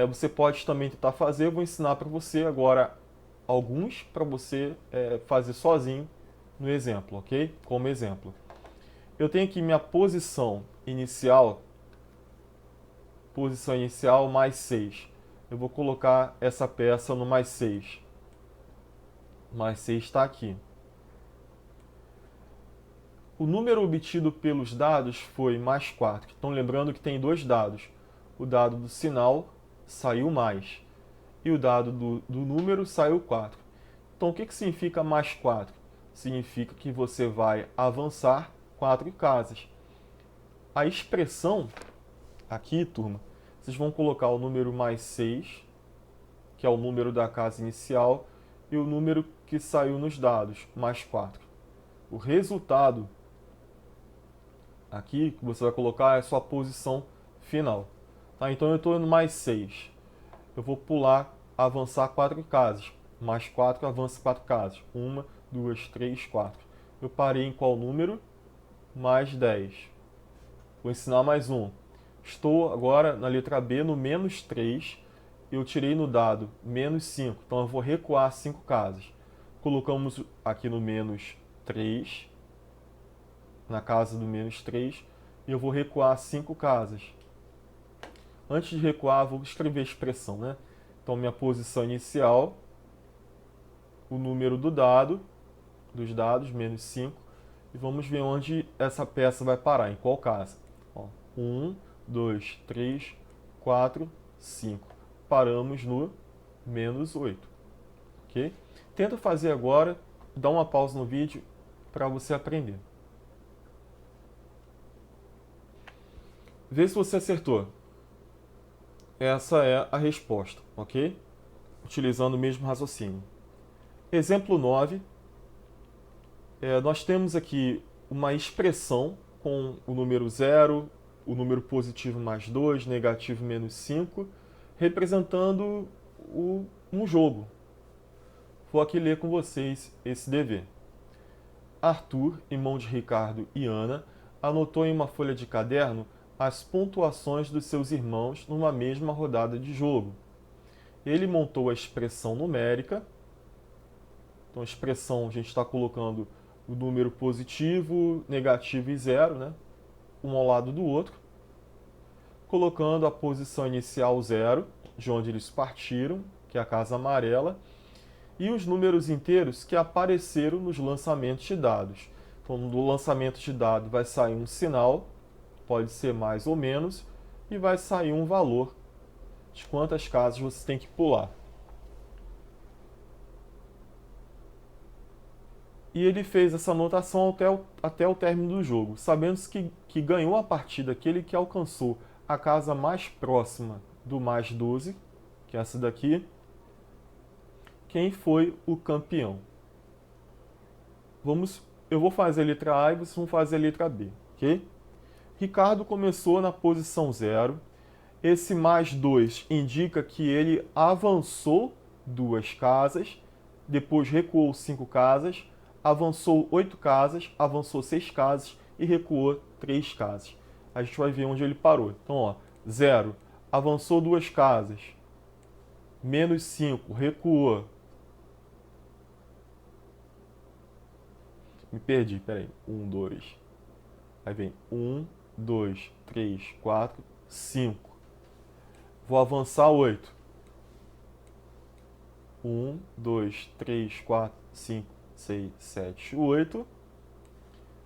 Você pode também tentar fazer, eu vou ensinar para você agora alguns para você fazer sozinho no exemplo, ok? Como exemplo. Eu tenho aqui minha posição inicial mais 6. Eu vou colocar essa peça no mais 6. Mais 6 está aqui. O número obtido pelos dados foi mais 4. Então, lembrando que tem dois dados. O dado do sinal saiu mais. E o dado do número saiu 4. Então, o que significa mais 4? Significa que você vai avançar 4 casas. A expressão aqui, turma, vocês vão colocar o número mais 6, que é o número da casa inicial, e o número que saiu nos dados, mais 4. O resultado aqui que você vai colocar é a sua posição final. Tá? Então eu estou no mais 6. Eu vou pular, avançar 4 casas. Mais 4, avança 4 casas. 1, 2, 3, 4. Eu parei em qual número? Mais 10. Vou ensinar mais um. Estou agora na letra B, no menos 3. Eu tirei no dado menos 5. Então eu vou recuar 5 casas. Colocamos aqui no menos 3. Na casa do menos 3. E eu vou recuar 5 casas. Antes de recuar, vou escrever a expressão, né? Então minha posição inicial, o número dos dados, menos 5. E vamos ver onde essa peça vai parar, em qual casa. 1, 2, 3, 4, 5. Paramos no menos 8. Ok? Tenta fazer agora, dá uma pausa no vídeo para você aprender. Vê se você acertou. Essa é a resposta, ok? Utilizando o mesmo raciocínio. Exemplo 9. Nós temos aqui uma expressão com o número 0, o número positivo mais 2, negativo menos 5, representando um jogo. Vou aqui ler com vocês esse dever. Arthur, irmão de Ricardo e Ana, anotou em uma folha de caderno as pontuações dos seus irmãos numa mesma rodada de jogo. Ele montou a expressão numérica. Então, a expressão, a gente está colocando o número positivo, negativo e 0, né? Um ao lado do outro. colocando a posição inicial 0, de onde eles partiram, que é a casa amarela, e os números inteiros que apareceram nos lançamentos de dados. Então, no lançamento de dado vai sair um sinal, pode ser mais ou menos, e vai sair um valor de quantas casas você tem que pular. E ele fez essa anotação até o término do jogo, sabendo que ganhou a partida aquele que alcançou a casa mais próxima do mais 12, que é essa daqui. Quem foi o campeão? Eu vou fazer a letra A e vocês vão fazer a letra B, ok? Ricardo começou na posição 0. Esse mais 2 indica que ele avançou 2 casas, depois recuou 5 casas, avançou 8 casas, avançou 6 casas e recuou 3 casas. A gente vai ver onde ele parou. Então, ó, 0, avançou 2 casas, menos 5, recuou. Me perdi, peraí. 1, 2. Aí vem 1, 2, 3, 4, 5. Vou avançar 8. 1, 2, 3, 4, 5, 6, 7, 8.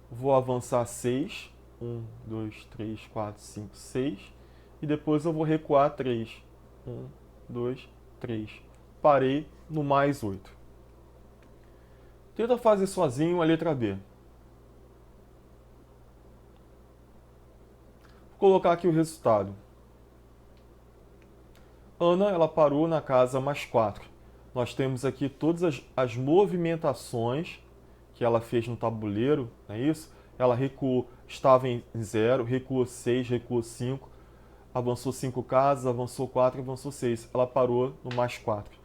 Vou avançar 6. 1, 2, 3, 4, 5, 6. E depois eu vou recuar 3. 1, 2, 3. Parei no mais 8. Tenta fazer sozinho a letra B. Vou colocar aqui o resultado. Ana, ela parou na casa mais 4. Nós temos aqui todas as movimentações que ela fez no tabuleiro, não é isso? Ela recuou, estava em 0, recuou 6, recuou 5, avançou 5 casas, avançou 4, avançou 6. Ela parou no mais 4.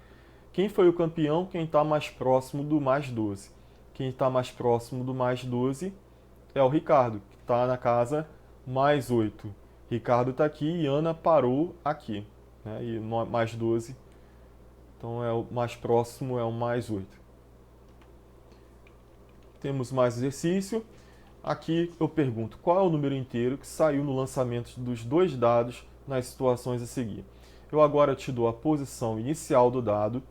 Quem foi o campeão? Quem está mais próximo do mais 12. Quem está mais próximo do mais 12 é o Ricardo, que está na casa mais 8. Ricardo está aqui e Ana parou aqui, né? E mais 12. Então, o mais próximo é o mais 8. Temos mais exercício. Aqui eu pergunto qual é o número inteiro que saiu no lançamento dos dois dados nas situações a seguir. Eu agora te dou a posição inicial do dado,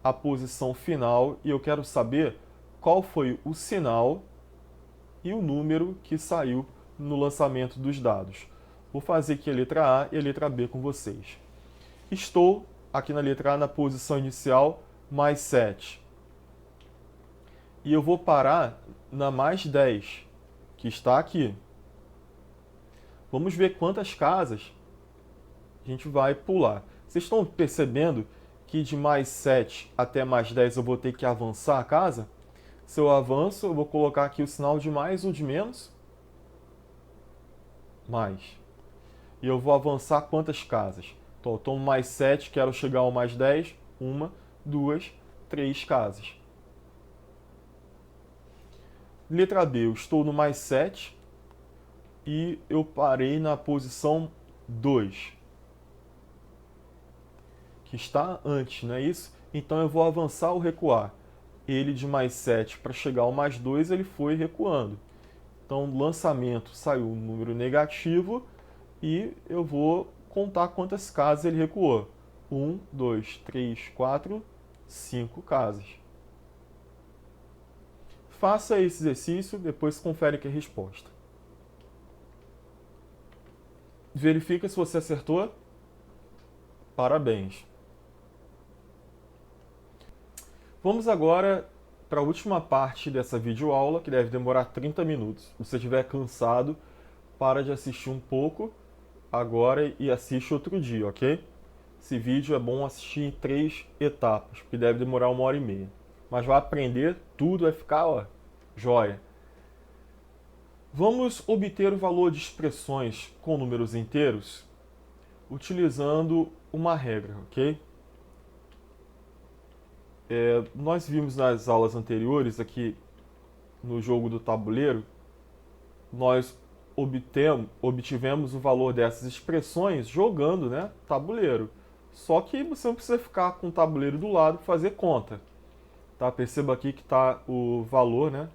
a posição final, e eu quero saber qual foi o sinal e o número que saiu no lançamento dos dados. Vou fazer aqui a letra A e a letra B com vocês. Estou aqui na letra A na posição inicial, mais 7. E eu vou parar na mais 10, que está aqui. Vamos ver quantas casas a gente vai pular. Vocês estão percebendo que de mais 7 até mais 10 eu vou ter que avançar a casa? Se eu avanço, eu vou colocar aqui o sinal de mais ou de menos? Mais. E eu vou avançar quantas casas? Então, eu estou no mais 7, quero chegar ao mais 10. 1, 2, 3 casas. Letra B, eu estou no mais 7 e eu parei na posição 2, que está antes, não é isso? Então eu vou avançar ou recuar. Ele de mais 7 para chegar ao mais 2, ele foi recuando. Então, o lançamento saiu um número negativo e eu vou contar quantas casas ele recuou. 1, 2, 3, 4, 5 casas. Faça esse exercício, depois confere aqui a resposta. Verifica se você acertou. Parabéns. Vamos agora para a última parte dessa videoaula, que deve demorar 30 minutos. Se você estiver cansado, para de assistir um pouco agora e assiste outro dia, ok? Esse vídeo é bom assistir em 3 etapas, porque deve demorar 1h30. Mas vai aprender tudo, vai ficar, ó, joia. Vamos obter o valor de expressões com números inteiros utilizando uma regra, ok? Nós vimos nas aulas anteriores, aqui no jogo do tabuleiro, nós obtivemos o valor dessas expressões jogando, né, tabuleiro. Só que você não precisa ficar com o tabuleiro do lado para fazer conta. Tá? Perceba aqui que está o valor, né,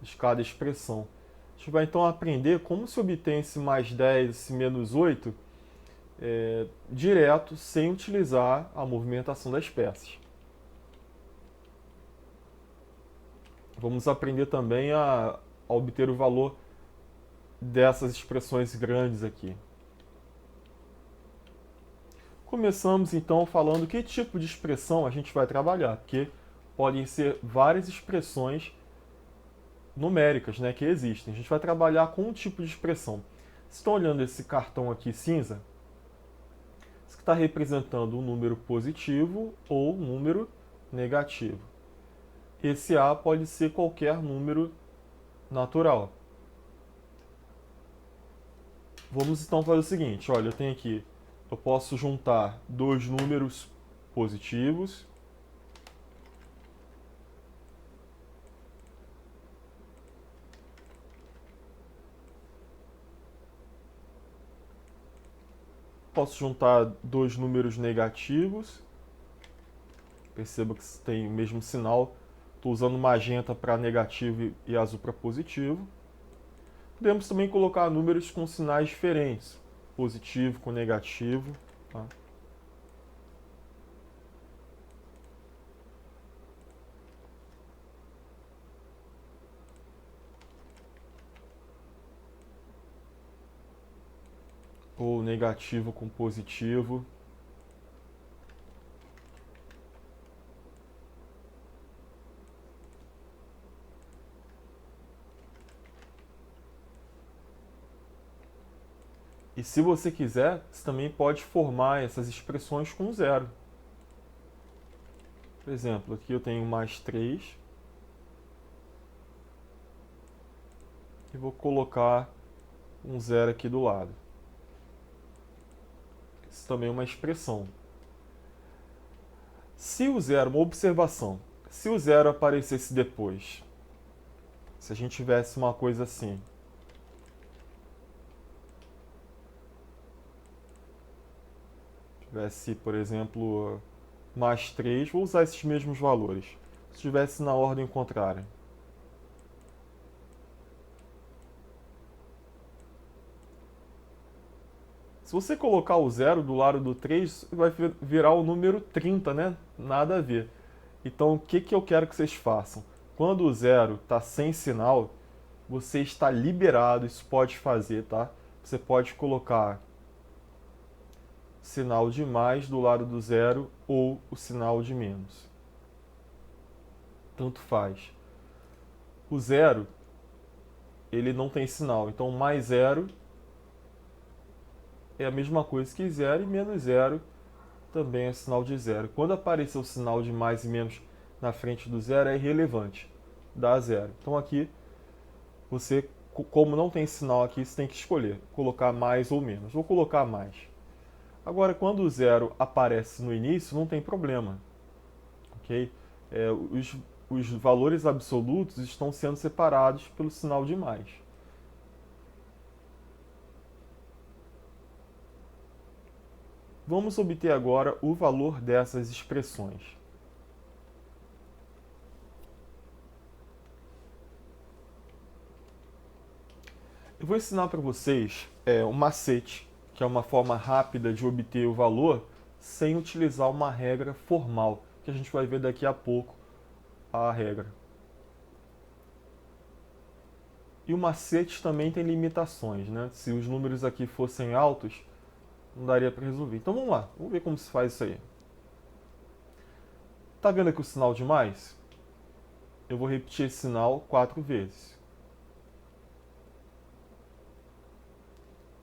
de cada expressão. A gente vai então aprender como se obtém esse mais 10, esse menos 8, direto, sem utilizar a movimentação das peças. Vamos aprender também a obter o valor dessas expressões grandes aqui. Começamos então falando que tipo de expressão a gente vai trabalhar, porque podem ser várias expressões numéricas, né, que existem. A gente vai trabalhar com um tipo de expressão. Vocês estão olhando esse cartão aqui cinza? Isso está representando um número positivo ou um número negativo. Esse A pode ser qualquer número natural. Vamos então fazer o seguinte, olha, eu posso juntar dois números positivos posso juntar dois números negativos. Perceba que tem o mesmo sinal. Estou usando magenta para negativo e azul para positivo. Podemos também colocar números com sinais diferentes. Positivo com negativo. Tá? Ou negativo com positivo. E se você quiser, você também pode formar essas expressões com zero. Por exemplo, aqui eu tenho mais 3. E vou colocar um zero aqui do lado. Isso também é uma expressão. Se o zero, uma observação, se o zero aparecesse depois, se a gente tivesse uma coisa assim, tivesse, por exemplo, mais 3, vou usar esses mesmos valores. Se estivesse na ordem contrária. Se você colocar o zero do lado do 3, vai virar o número 30, né? Nada a ver. Então, o que eu quero que vocês façam? Quando o zero está sem sinal, você está liberado, isso pode fazer, tá? Você pode colocar sinal de mais do lado do zero ou o sinal de menos. Tanto faz. O zero, ele não tem sinal, então mais zero é a mesma coisa que zero e menos zero também é sinal de zero. Quando aparecer o sinal de mais e menos na frente do zero, é irrelevante, dá zero. Então aqui, você, como não tem sinal aqui, você tem que escolher, colocar mais ou menos. Vou colocar mais. Agora, quando o zero aparece no início, não tem problema. Ok? Os valores absolutos estão sendo separados pelo sinal de mais. Vamos obter agora o valor dessas expressões. Eu vou ensinar para vocês um macete, que é uma forma rápida de obter o valor sem utilizar uma regra formal, que a gente vai ver daqui a pouco a regra. E o macete também tem limitações, né? Se os números aqui fossem altos, não daria para resolver. Então vamos lá, vamos ver como se faz isso aí. Tá vendo aqui o sinal de mais? Eu vou repetir esse sinal 4 vezes.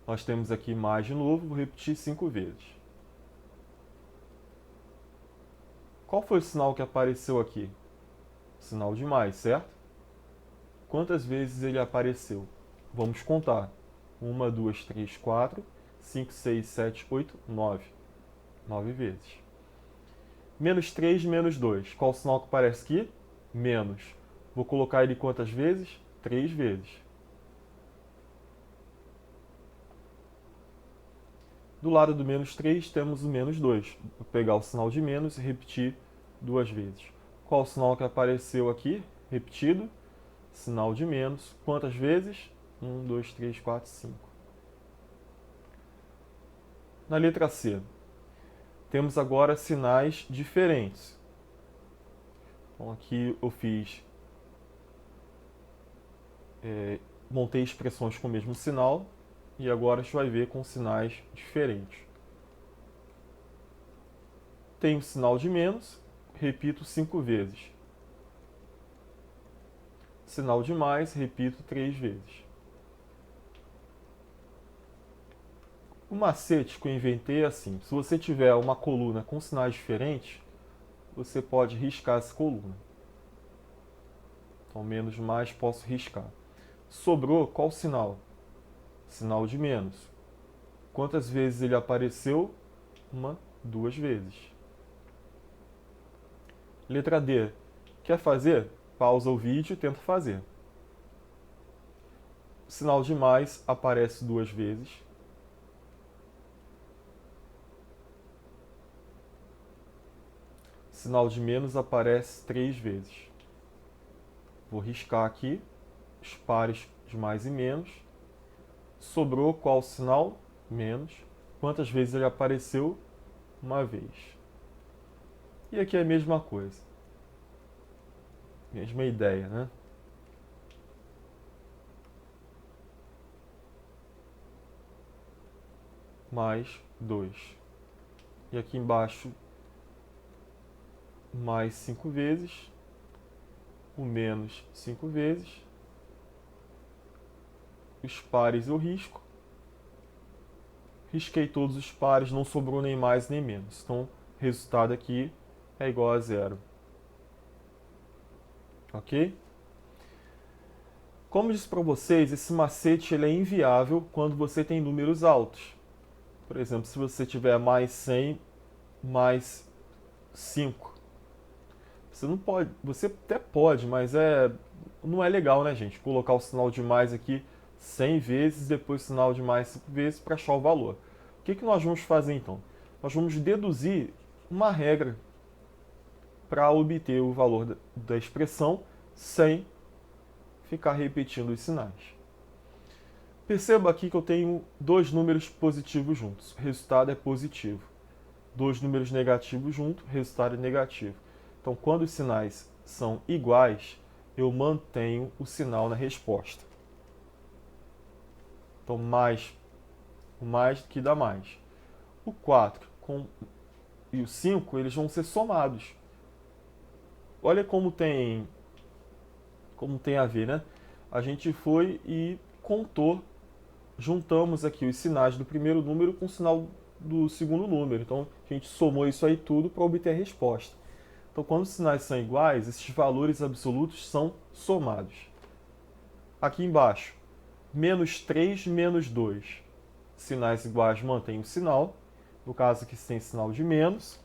Nós temos aqui mais de novo, vou repetir 5 vezes. Qual foi o sinal que apareceu aqui? Sinal de mais, certo? Quantas vezes ele apareceu? Vamos contar. 1, 2, 3, 4, 5, 6, 7, 8, 9. 9 vezes. Menos 3, menos 2. Qual o sinal que aparece aqui? Menos. Vou colocar ele quantas vezes? 3 vezes. Do lado do menos 3 temos o menos 2. Vou pegar o sinal de menos e repetir 2 vezes. Qual o sinal que apareceu aqui? Repetido. Sinal de menos. Quantas vezes? 1, 2, 3, 4, 5. Na letra C, temos agora sinais diferentes. Então aqui eu montei expressões com o mesmo sinal e agora a gente vai ver com sinais diferentes. Tem o sinal de menos, repito 5 vezes. Sinal de mais, repito 3 vezes. O macete que eu inventei é assim: se você tiver uma coluna com sinais diferentes, você pode riscar essa coluna. Então, menos mais posso riscar. Sobrou qual sinal? Sinal de menos. Quantas vezes ele apareceu? 1, 2 vezes. Letra D. Quer fazer? Pausa o vídeo e tenta fazer. Sinal de mais aparece 2 vezes. Sinal de menos aparece 3 vezes. Vou riscar aqui os pares de mais e menos. Sobrou qual sinal? Menos. Quantas vezes ele apareceu? 1 vez. E aqui é a mesma coisa. Mesma ideia, né? Mais 2. E aqui embaixo, mais 5 vezes. O menos 5 vezes. Os pares eu risco. Risquei todos os pares, não sobrou nem mais nem menos. Então, o resultado aqui é igual a 0. Ok? Como eu disse para vocês, esse macete ele é inviável quando você tem números altos. Por exemplo, se você tiver mais 100, mais 5. Você não pode, você até pode, mas não é legal, né, gente? Colocar o sinal de mais aqui 100 vezes, depois o sinal de mais 5 vezes para achar o valor. O que nós vamos fazer então? Nós vamos deduzir uma regra para obter o valor da expressão sem ficar repetindo os sinais. Perceba aqui que eu tenho dois números positivos juntos. O resultado é positivo. Dois números negativos juntos, o resultado é negativo. Então, quando os sinais são iguais, eu mantenho o sinal na resposta. Então, mais, o mais que dá mais. O 4 e o 5, eles vão ser somados. Olha como tem a ver, né? A gente foi e contou, juntamos aqui os sinais do primeiro número com o sinal do segundo número. Então, a gente somou isso aí tudo para obter a resposta. Então, quando os sinais são iguais, esses valores absolutos são somados. Aqui embaixo, menos 3, menos 2. Sinais iguais mantêm o sinal. No caso aqui, tem sinal de menos.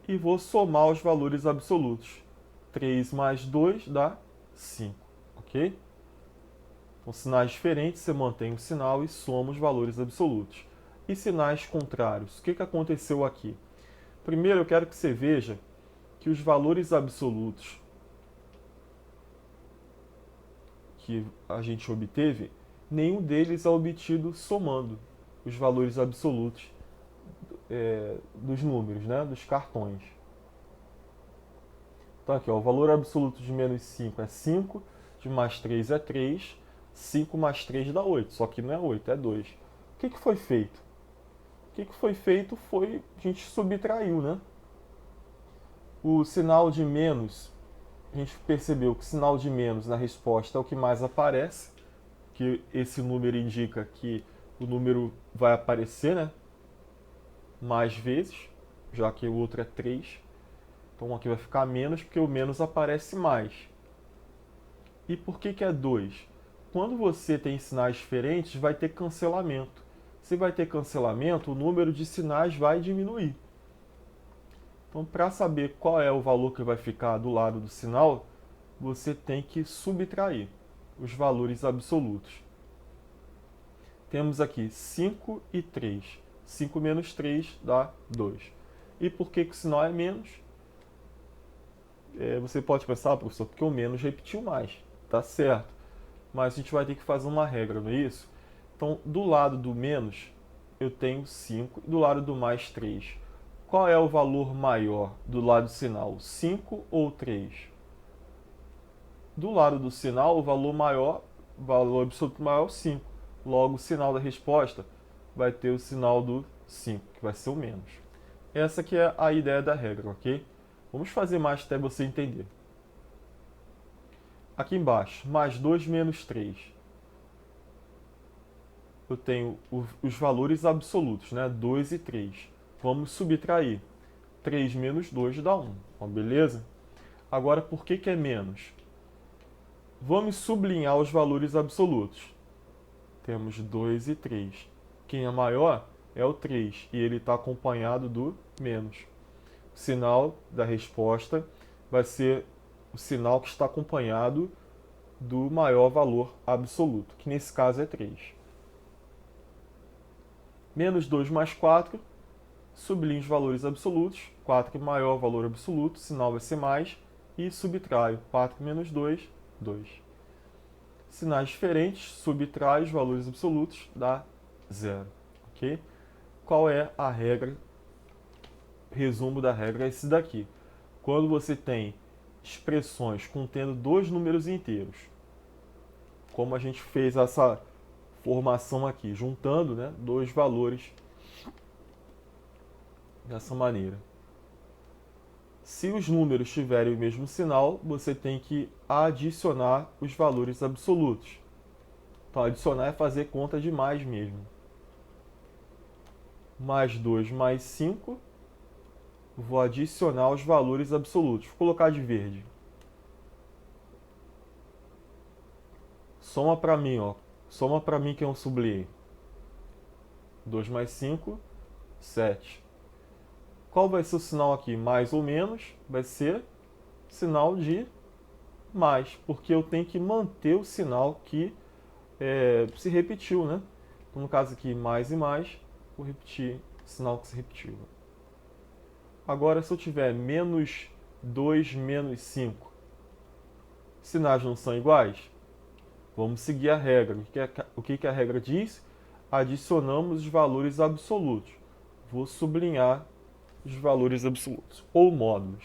E vou somar os valores absolutos. 3 mais 2 dá 5, ok? Com sinais diferentes, você mantém o sinal e soma os valores absolutos. E sinais contrários, o que aconteceu aqui? Primeiro, eu quero que você veja que os valores absolutos que a gente obteve, nenhum deles é obtido somando os valores absolutos dos números, né, dos cartões. Então aqui, ó, o valor absoluto de menos 5 é 5, de mais 3 é 3, 5 mais 3 dá 8, só que não é 8, é 2. O que foi feito? O que foi feito foi, a gente subtraiu, né? O sinal de menos, a gente percebeu que o sinal de menos na resposta é o que mais aparece, que esse número indica que o número vai aparecer, né, mais vezes, já que o outro é 3. Então aqui vai ficar menos, porque o menos aparece mais. E por que é 2? Quando você tem sinais diferentes, vai ter cancelamento. Se vai ter cancelamento, o número de sinais vai diminuir. Então, para saber qual é o valor que vai ficar do lado do sinal, você tem que subtrair os valores absolutos. Temos aqui 5 e 3. 5 menos 3 dá 2. E por que o sinal é menos? Você pode pensar, professor, porque o menos repetiu mais. Tá certo. mas a gente vai ter que fazer uma regra, não é isso? Então, do lado do menos, eu tenho 5, e do lado do mais 3. Qual é o valor maior do lado do sinal, 5 ou 3? Do lado do sinal, o valor absoluto maior é o 5. Logo, o sinal da resposta vai ter o sinal do 5, que vai ser o menos. Essa que é a ideia da regra, ok? Vamos fazer mais até você entender. Aqui embaixo, mais 2 menos 3. Eu tenho os valores absolutos, né? 2 e 3. Vamos subtrair. 3 menos 2 dá 1. Então, beleza? Agora, por que é menos? Vamos sublinhar os valores absolutos. Temos 2 e 3. Quem é maior é o 3 e ele está acompanhado do menos. O sinal da resposta vai ser o sinal que está acompanhado do maior valor absoluto, que nesse caso é 3. Menos 2 mais 4, sublinho os valores absolutos, 4 é maior valor absoluto, o sinal vai ser mais, e subtraio 4 menos 2, 2. Sinais diferentes, subtrai os valores absolutos, dá 0. Okay? Qual é a regra? Resumo da regra é esse daqui. Quando você tem expressões contendo dois números inteiros, como a gente fez essa formação aqui, juntando, né, dois valores dessa maneira. Se os números tiverem o mesmo sinal, você tem que adicionar os valores absolutos. Então, adicionar é fazer conta de mais mesmo. Mais 2 mais 5. Vou adicionar os valores absolutos. Vou colocar de verde. Soma para mim, ó. Soma para mim que é um sublinhei. 2 mais 5, 7. Qual vai ser o sinal aqui? Mais ou menos? Vai ser sinal de mais, porque eu tenho que manter o sinal que se repetiu, né? Então, no caso aqui, mais e mais, vou repetir o sinal que se repetiu. Agora, se eu tiver menos 2 menos 5, sinais não são iguais? Vamos seguir a regra. O que a regra diz? Adicionamos os valores absolutos. Vou sublinhar os valores absolutos, ou módulos.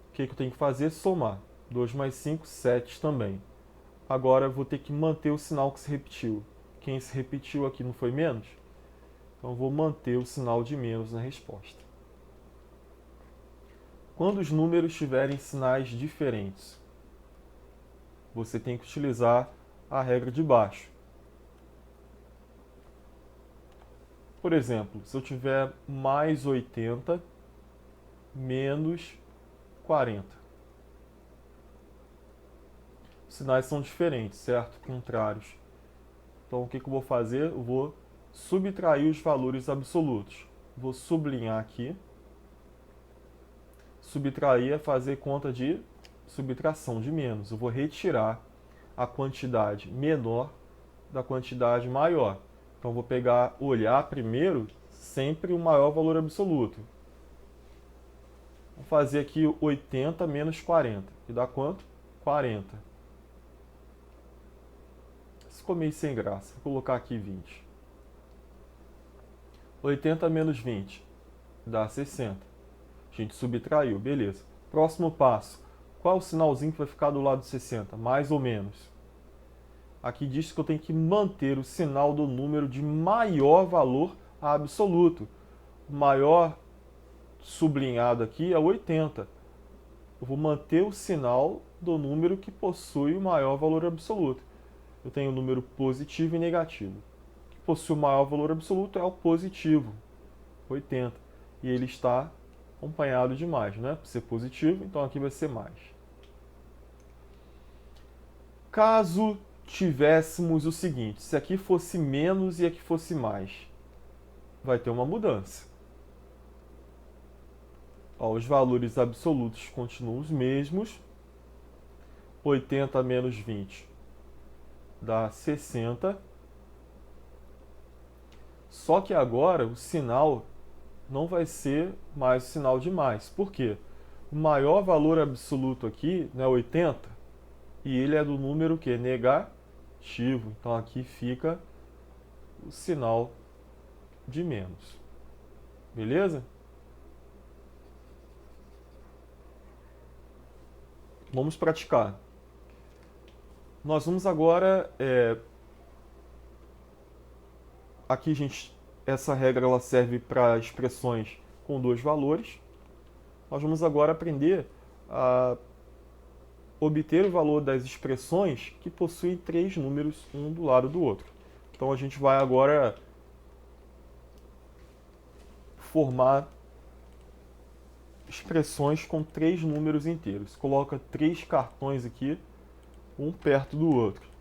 O que eu tenho que fazer? Somar. 2 mais 5, 7 também. Agora eu vou ter que manter o sinal que se repetiu. Quem se repetiu aqui não foi menos? Então eu vou manter o sinal de menos na resposta. Quando os números tiverem sinais diferentes, você tem que utilizar a regra de baixo. Por exemplo, se eu tiver mais 80 menos 40. Os sinais são diferentes, certo? Contrários. Então, o que eu vou fazer? Eu vou subtrair os valores absolutos. Vou sublinhar aqui. Subtrair é fazer conta de subtração de menos. Eu vou retirar a quantidade menor da quantidade maior. Então, eu vou olhar primeiro sempre o maior valor absoluto. Vou fazer aqui 80 menos 40, que dá quanto? 40. Ficou meio sem graça. Vou colocar aqui 20. 80 menos 20 dá 60. A gente subtraiu, beleza. Próximo passo. Qual é o sinalzinho que vai ficar do lado de 60? Mais ou menos. Aqui diz que eu tenho que manter o sinal do número de maior valor absoluto. O maior sublinhado aqui é 80. Eu vou manter o sinal do número que possui o maior valor absoluto. Eu tenho o número positivo e negativo. O que possui o maior valor absoluto é o positivo, 80. E ele está acompanhado de mais, né? Por ser positivo, então aqui vai ser mais. Caso tivéssemos o seguinte, se aqui fosse menos e aqui fosse mais, vai ter uma mudança. Ó, os valores absolutos continuam os mesmos. 80 menos 20 dá 60. Só que agora o sinal não vai ser mais o sinal de mais. Por quê? o maior valor absoluto aqui, né, 80, e ele é do número que? Negativo. Então aqui fica o sinal de menos. Beleza? Vamos praticar. Nós vamos agora... aqui, gente, essa regra ela serve para expressões com dois valores. Nós vamos agora aprender a obter o valor das expressões que possuem três números, um do lado do outro. Então a gente vai agora formar expressões com três números inteiros. Coloca três cartões aqui, um perto do outro.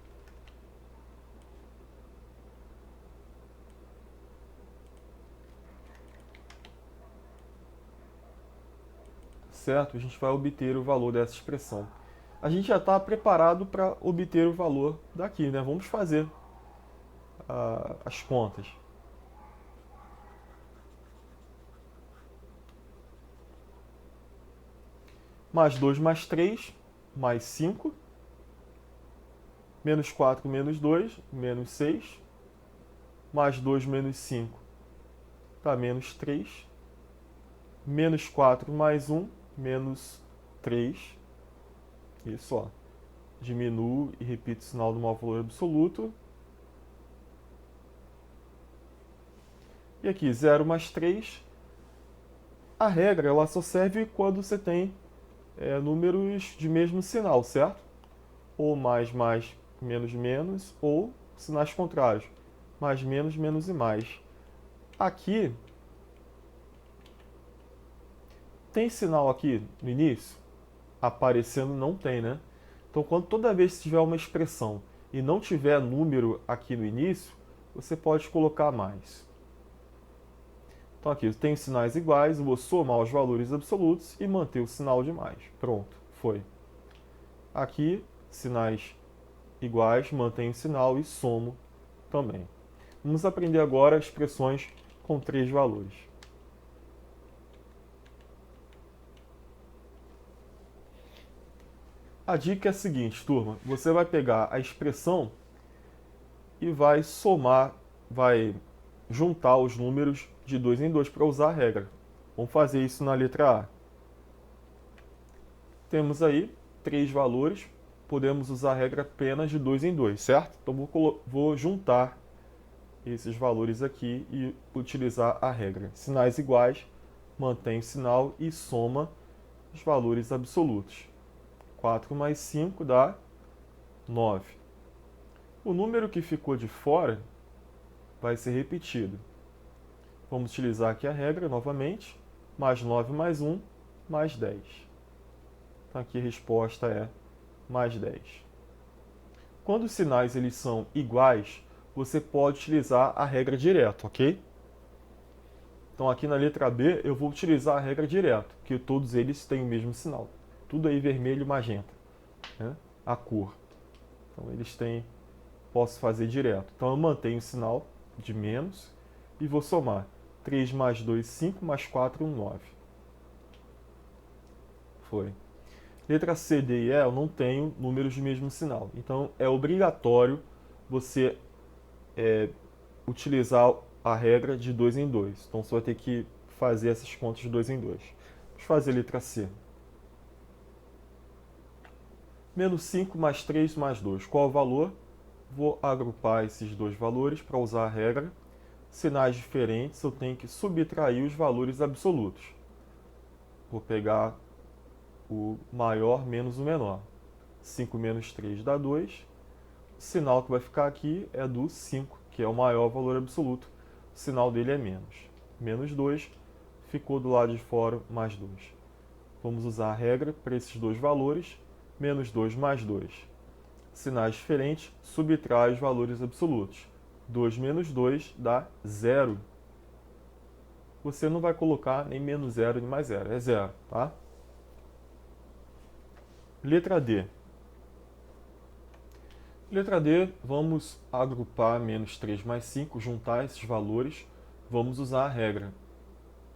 Certo? A gente vai obter o valor dessa expressão. A gente já está preparado para obter o valor daqui, né? Vamos fazer as contas. Mais 2 mais 3, mais 5. Menos 4 menos 2, menos 6. Mais 2 menos 5, dá menos 3. Menos 4 mais 1, menos 3. Isso, ó. Diminuo e repito o sinal do maior valor absoluto. E aqui, 0 mais 3. A regra ela só serve quando você tem números de mesmo sinal, certo? Ou mais, mais, menos, menos, ou sinais contrários. Mais, menos, menos e mais. Aqui, tem sinal aqui no início? Aparecendo não tem, né? Então, toda vez que tiver uma expressão e não tiver número aqui no início, você pode colocar mais. Então aqui, eu tenho sinais iguais, eu vou somar os valores absolutos e manter o sinal de mais. Pronto, foi. Aqui, sinais iguais, mantenho o sinal e somo também. Vamos aprender agora expressões com três valores. A dica é a seguinte, turma. Você vai pegar a expressão e vai somar, vai juntar os números de 2 em 2 para usar a regra. Vamos fazer isso na letra A. Temos aí três valores, podemos usar a regra apenas de 2 em 2, certo? Então vou juntar esses valores aqui e utilizar a regra. Sinais iguais, mantém o sinal e soma os valores absolutos. 4 mais 5 dá 9. O número que ficou de fora vai ser repetido. Vamos utilizar aqui a regra novamente. Mais 9 mais 1, mais 10. Então aqui a resposta é mais 10. Quando os sinais eles são iguais, você pode utilizar a regra direto, ok? Então aqui na letra B eu vou utilizar a regra direto, que todos eles têm o mesmo sinal. Tudo aí vermelho e magenta, né? A cor. Então eles têm, posso fazer direto. Então eu mantenho o sinal de menos e vou somar. 3 mais 2, 5, mais 4, 9. Foi. Letra C, D e E, eu não tenho números de mesmo sinal. Então é obrigatório você utilizar a regra de 2 em 2. Então você vai ter que fazer essas contas de 2 em 2. Vamos fazer a letra C. Menos 5 mais 3 mais 2. Qual o valor? Vou agrupar esses dois valores para usar a regra. Sinais diferentes, eu tenho que subtrair os valores absolutos. Vou pegar o maior menos o menor. 5 menos 3 dá 2. O sinal que vai ficar aqui é do 5, que é o maior valor absoluto. O sinal dele é menos. Menos 2 ficou do lado de fora mais 2. Vamos usar a regra para esses dois valores. Menos 2 mais 2. Sinais diferentes, subtrai os valores absolutos. 2 menos 2 dá 0. Você não vai colocar nem menos 0 nem mais 0, é 0, tá? Letra D. Letra D, vamos agrupar menos 3 mais 5, juntar esses valores. Vamos usar a regra.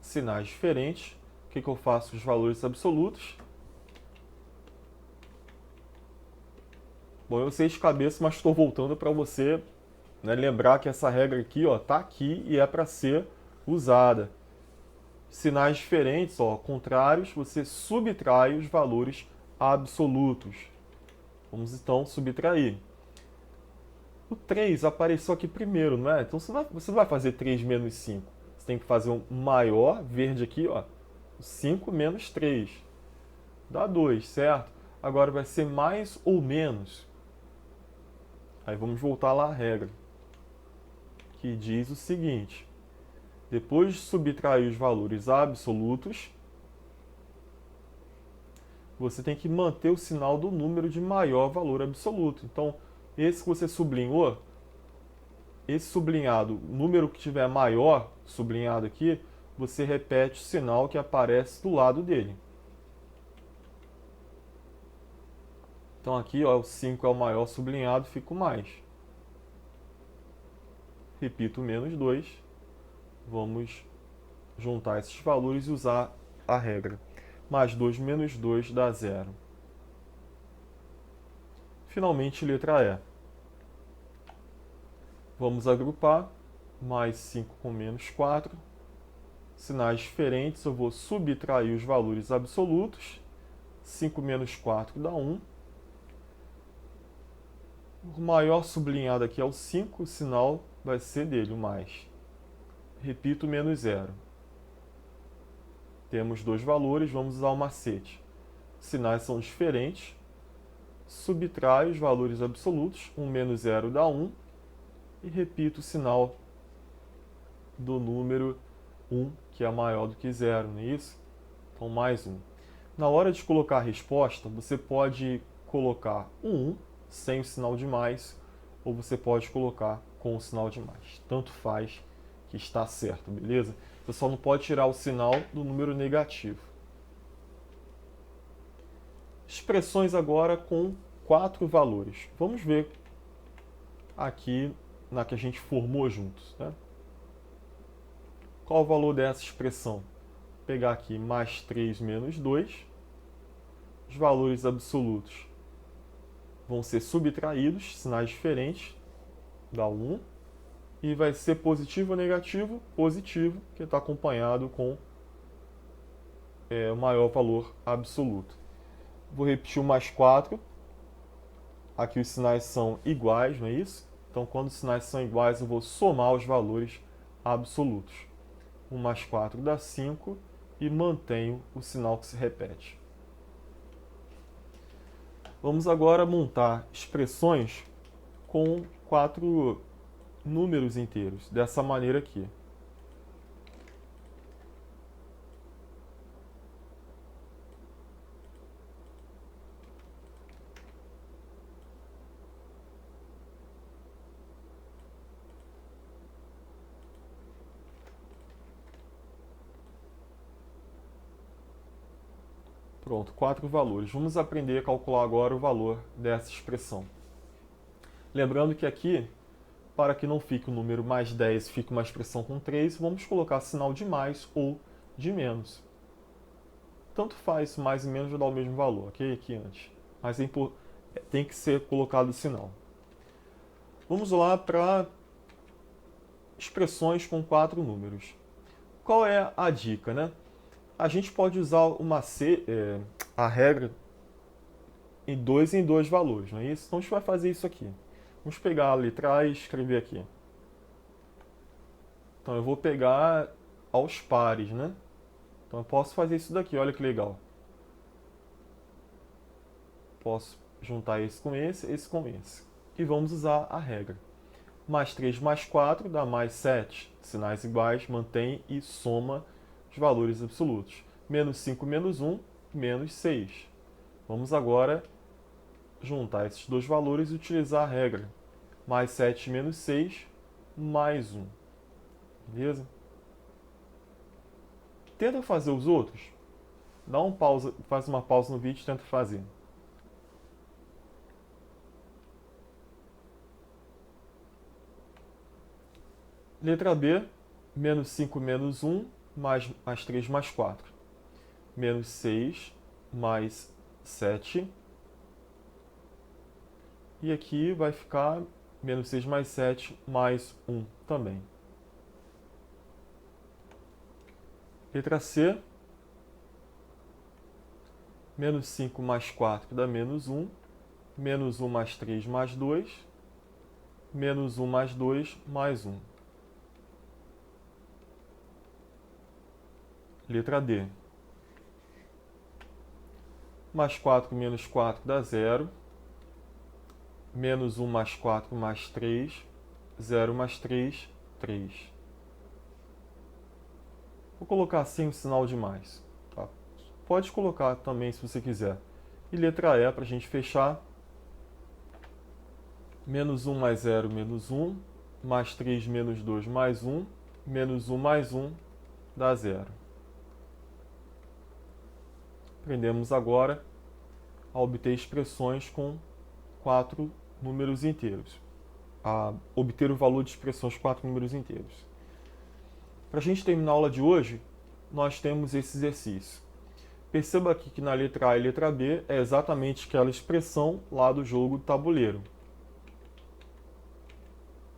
Sinais diferentes, que eu faço com os valores absolutos? Bom, eu sei de cabeça, mas estou voltando para você, né, lembrar que essa regra aqui está aqui e é para ser usada. Sinais diferentes, contrários, você subtrai os valores absolutos. Vamos então subtrair. O 3 apareceu aqui primeiro, não é? Então você não vai fazer 3 menos 5. Você tem que fazer um maior, verde aqui, 5 menos 3. Dá 2, certo? Agora vai ser mais ou menos. Aí vamos voltar lá à regra, que diz o seguinte: depois de subtrair os valores absolutos, você tem que manter o sinal do número de maior valor absoluto. Então, esse que você sublinhou, esse sublinhado, o número que tiver maior, sublinhado aqui, você repete o sinal que aparece do lado dele. Então aqui, o 5 é o maior sublinhado, fica o mais. Repito, menos 2. Vamos juntar esses valores e usar a regra. Mais 2 menos 2 dá 0. Finalmente, letra E. Vamos agrupar. Mais 5 com menos 4. Sinais diferentes, eu vou subtrair os valores absolutos. 5 menos 4 dá 1. O maior sublinhado aqui é o 5, o sinal vai ser dele, o mais. Repito, menos 0. Temos dois valores, vamos usar o macete. Sinais são diferentes. Subtrai os valores absolutos, 1 menos 0 dá 1. E repito o sinal do número 1, que é maior do que 0, não é isso? Então, mais 1. Na hora de colocar a resposta, você pode colocar o 1 sem o sinal de mais, ou você pode colocar com o sinal de mais. Tanto faz, que está certo, beleza? Você só não pode tirar o sinal do número negativo. Expressões agora com 4 valores. Vamos ver aqui na que a gente formou juntos, né? Qual o valor dessa expressão? Vou pegar aqui mais 3 menos 2. Os valores absolutos vão ser subtraídos, sinais diferentes, dá 1. E vai ser positivo ou negativo? Positivo, que está acompanhado com o maior valor absoluto. Vou repetir o mais 4. Aqui os sinais são iguais, não é isso? Então, quando os sinais são iguais, eu vou somar os valores absolutos. 1 mais 4 dá 5 e mantenho o sinal que se repete. Vamos agora montar expressões com 4 números inteiros, dessa maneira aqui. Pronto, 4 valores. Vamos aprender a calcular agora o valor dessa expressão. Lembrando que aqui, para que não fique o número mais 10 e fique uma expressão com 3, vamos colocar sinal de mais ou de menos. Tanto faz, mais e menos vai dar o mesmo valor, ok? Aqui antes. Mas tem que ser colocado o sinal. Vamos lá para expressões com 4 números. Qual é a dica, né? A gente pode usar a regra em dois valores, não é isso? Então a gente vai fazer isso aqui. Vamos pegar a letra A e escrever aqui. Então eu vou pegar aos pares, né? Então eu posso fazer isso daqui, olha que legal. Posso juntar esse com esse com esse. E vamos usar a regra. Mais 3 mais 4 dá mais 7. Sinais iguais, mantém e soma os valores absolutos. Menos 5 menos 1, menos 6. Vamos agora juntar esses dois valores e utilizar a regra. Mais 7 menos 6, mais 1. Beleza? Tenta fazer os outros. Faz uma pausa no vídeo e tenta fazer. Letra B, menos 5 menos 1, mais 3 mais 4. menos 6 mais 7. E aqui vai ficar menos 6 mais 7 mais 1 também. Letra C. Menos 5 mais 4 dá menos 1. Menos 1 mais 3 mais 2. Menos 1 mais 2 mais 1. Letra D. Mais 4 menos 4 dá 0. Menos 1 mais 4 mais 3. 0 mais 3, 3. Vou colocar assim o sinal de mais. Tá? Pode colocar também se você quiser. E letra E, para a gente fechar. Menos 1 mais 0, menos 1. Mais 3 menos 2 mais 1. Menos 1 mais 1 dá 0. Aprendemos agora a obter expressões com 4 números inteiros. A obter o valor de expressões com 4 números inteiros. Para a gente terminar a aula de hoje, nós temos esse exercício. Perceba aqui que na letra A e letra B é exatamente aquela expressão lá do jogo do tabuleiro.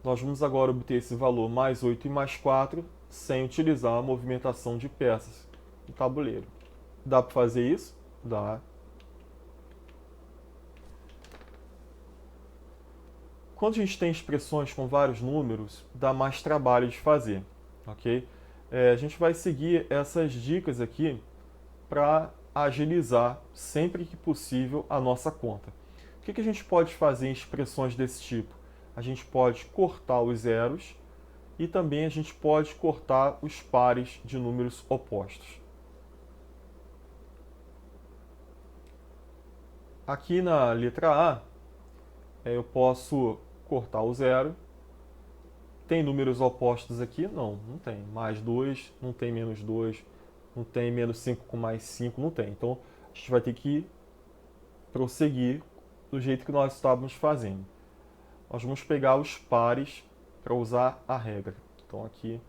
Nós vamos agora obter esse valor mais 8 e mais 4 sem utilizar a movimentação de peças do tabuleiro. Dá para fazer isso? Dá. Quando a gente tem expressões com vários números, dá mais trabalho de fazer, ok? A gente vai seguir essas dicas aqui para agilizar sempre que possível a nossa conta. O que a gente pode fazer em expressões desse tipo? A gente pode cortar os zeros e também a gente pode cortar os pares de números opostos. Aqui na letra A, eu posso cortar o zero. Tem números opostos aqui? Não, não tem. Mais 2, não tem menos 2, não tem menos 5 com mais 5, não tem. Então, a gente vai ter que prosseguir do jeito que nós estávamos fazendo. Nós vamos pegar os pares para usar a regra. Então, aqui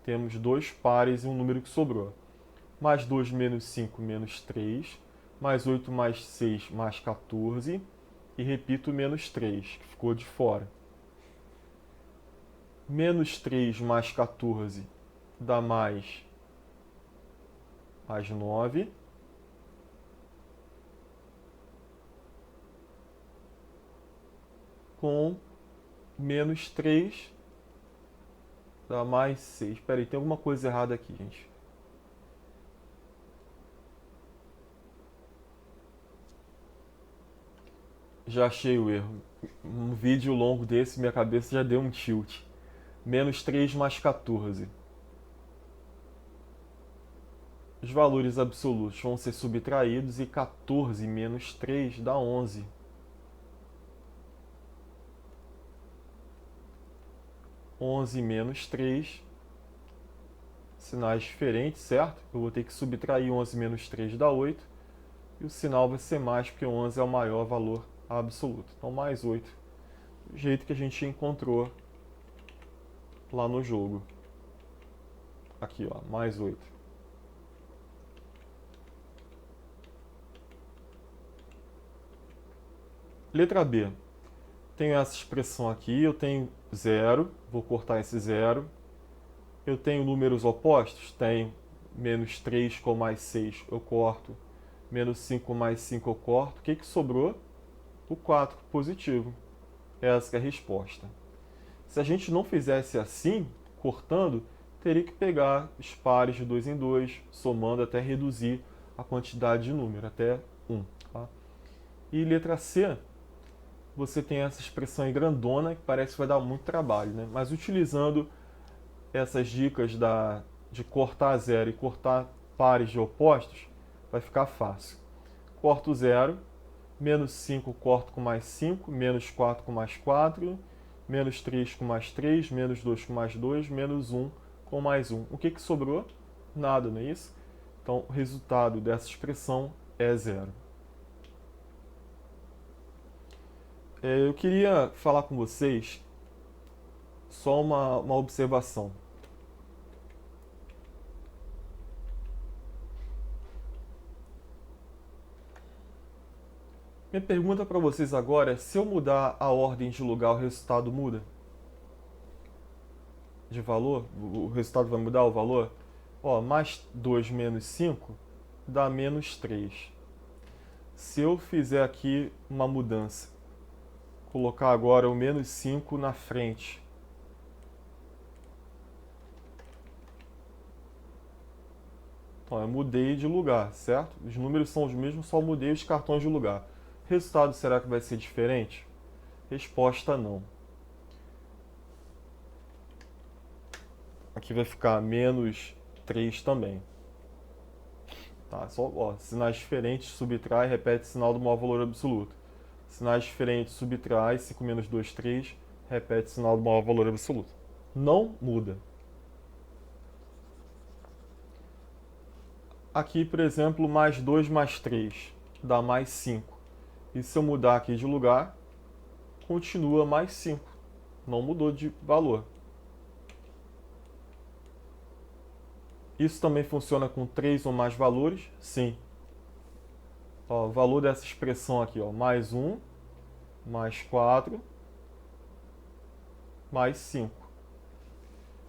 temos 2 pares e um número que sobrou. Mais 2 menos 5 menos 3, mais 8 mais 6 mais 14, e repito menos 3, que ficou de fora. Menos 3 mais 14 dá mais 9. Com menos 3 dá mais 6. Espera aí, tem alguma coisa errada aqui, gente. Já achei o erro. Um vídeo longo desse, minha cabeça já deu um tilt. Menos 3 mais 14. Os valores absolutos vão ser subtraídos e 14 menos 3 dá 11. 11 menos 3, sinais diferentes, certo? Eu vou ter que subtrair 11 menos 3 dá 8. E o sinal vai ser mais, porque 11 é o maior valor absoluto. Então, mais 8. Do jeito que a gente encontrou lá no jogo. Aqui, ó, mais 8. Letra B. Tenho essa expressão aqui, eu tenho 0, vou cortar esse 0. Eu tenho números opostos? Tenho. Menos 3 com mais 6 eu corto. Menos 5 com mais 5 eu corto. O que sobrou? O 4 positivo. Essa é a resposta. Se a gente não fizesse assim, cortando, teria que pegar os pares de 2 em 2, somando até reduzir a quantidade de número, até 1. Tá? E letra C, você tem essa expressão aí grandona, que parece que vai dar muito trabalho, né? Mas utilizando essas dicas de cortar zero e cortar pares de opostos, vai ficar fácil. Corto zero, menos 5 corto com mais 5, menos 4 com mais 4, menos 3 com mais 3, menos 2 com mais 2, menos 1 com mais 1. O que sobrou? Nada, não é isso? Então, o resultado dessa expressão é zero. Eu queria falar com vocês só uma observação. Minha pergunta para vocês agora é: se eu mudar a ordem de lugar, o resultado muda? De valor? O resultado vai mudar o valor? Ó, mais 2 menos 5 dá menos 3. Se eu fizer aqui uma mudança, colocar agora o menos 5 na frente, então eu mudei de lugar, certo? Os números são os mesmos, só mudei os cartões de lugar. O resultado será que vai ser diferente? Resposta: não. Aqui vai ficar menos 3 também. Tá? Só, ó, sinais diferentes, subtrai, repete sinal do maior valor absoluto. Sinais diferentes, subtrai, 5 menos 2, 3, repete sinal do maior valor absoluto. Não muda. Aqui, por exemplo, mais 2 mais 3 dá mais 5. E se eu mudar aqui de lugar, continua mais 5. Não mudou de valor. Isso também funciona com 3 ou mais valores? Sim. Ó, o valor dessa expressão aqui, ó, mais 1, mais 4, mais 5.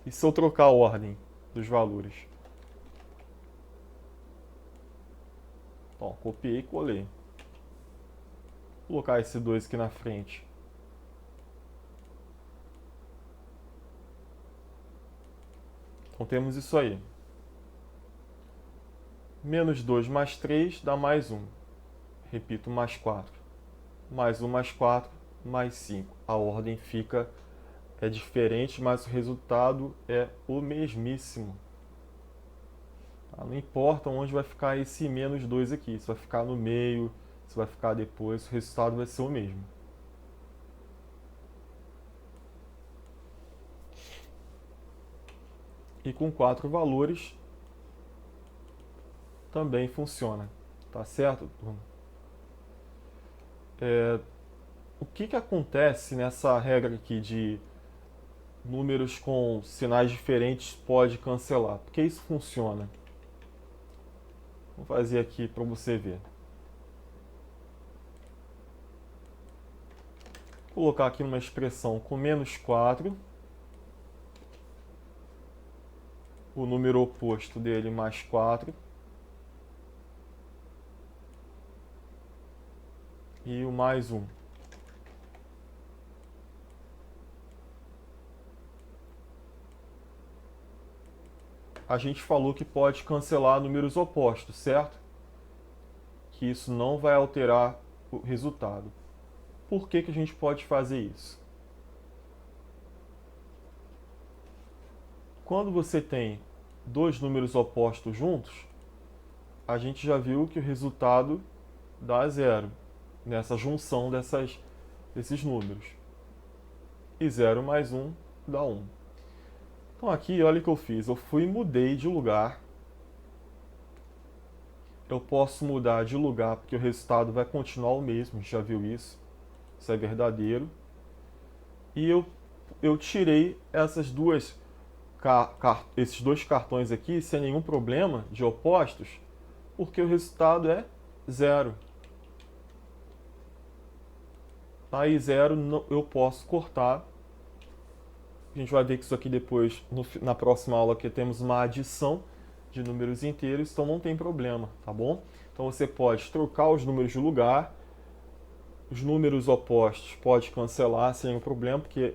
E se eu trocar a ordem dos valores? Ó, copiei e colei. Vou colocar esse 2 aqui na frente. Então temos isso aí. Menos 2 mais 3 dá mais 1. Repito, mais 4. Mais 1 mais 4, mais 5. A ordem fica diferente, mas o resultado é o mesmíssimo. Tá? Não importa onde vai ficar esse menos 2 aqui. Se vai ficar no meio, se vai ficar depois, o resultado vai ser o mesmo. E com 4 valores também funciona. Tá certo, turma? O que acontece nessa regra aqui de números com sinais diferentes pode cancelar? Por que isso funciona? Vou fazer aqui para você ver. Vou colocar aqui uma expressão com menos 4. O número oposto dele mais 4. E o mais 1. A gente falou que pode cancelar números opostos, certo? Que isso não vai alterar o resultado. Por que a gente pode fazer isso? Quando você tem dois números opostos juntos, a gente já viu que o resultado dá zero nessa junção desses números. E 0 mais 1 dá 1. Então aqui, olha o que eu fiz. Eu fui e mudei de lugar. Eu posso mudar de lugar porque o resultado vai continuar o mesmo. A gente já viu isso. Isso é verdadeiro. E eu tirei esses dois cartões aqui sem nenhum problema de opostos, porque o resultado é zero. Aí zero eu posso cortar. A gente vai ver que isso aqui depois, na próxima aula, que temos uma adição de números inteiros, então não tem problema, tá bom? Então você pode trocar os números de lugar, os números opostos pode cancelar sem nenhum problema, porque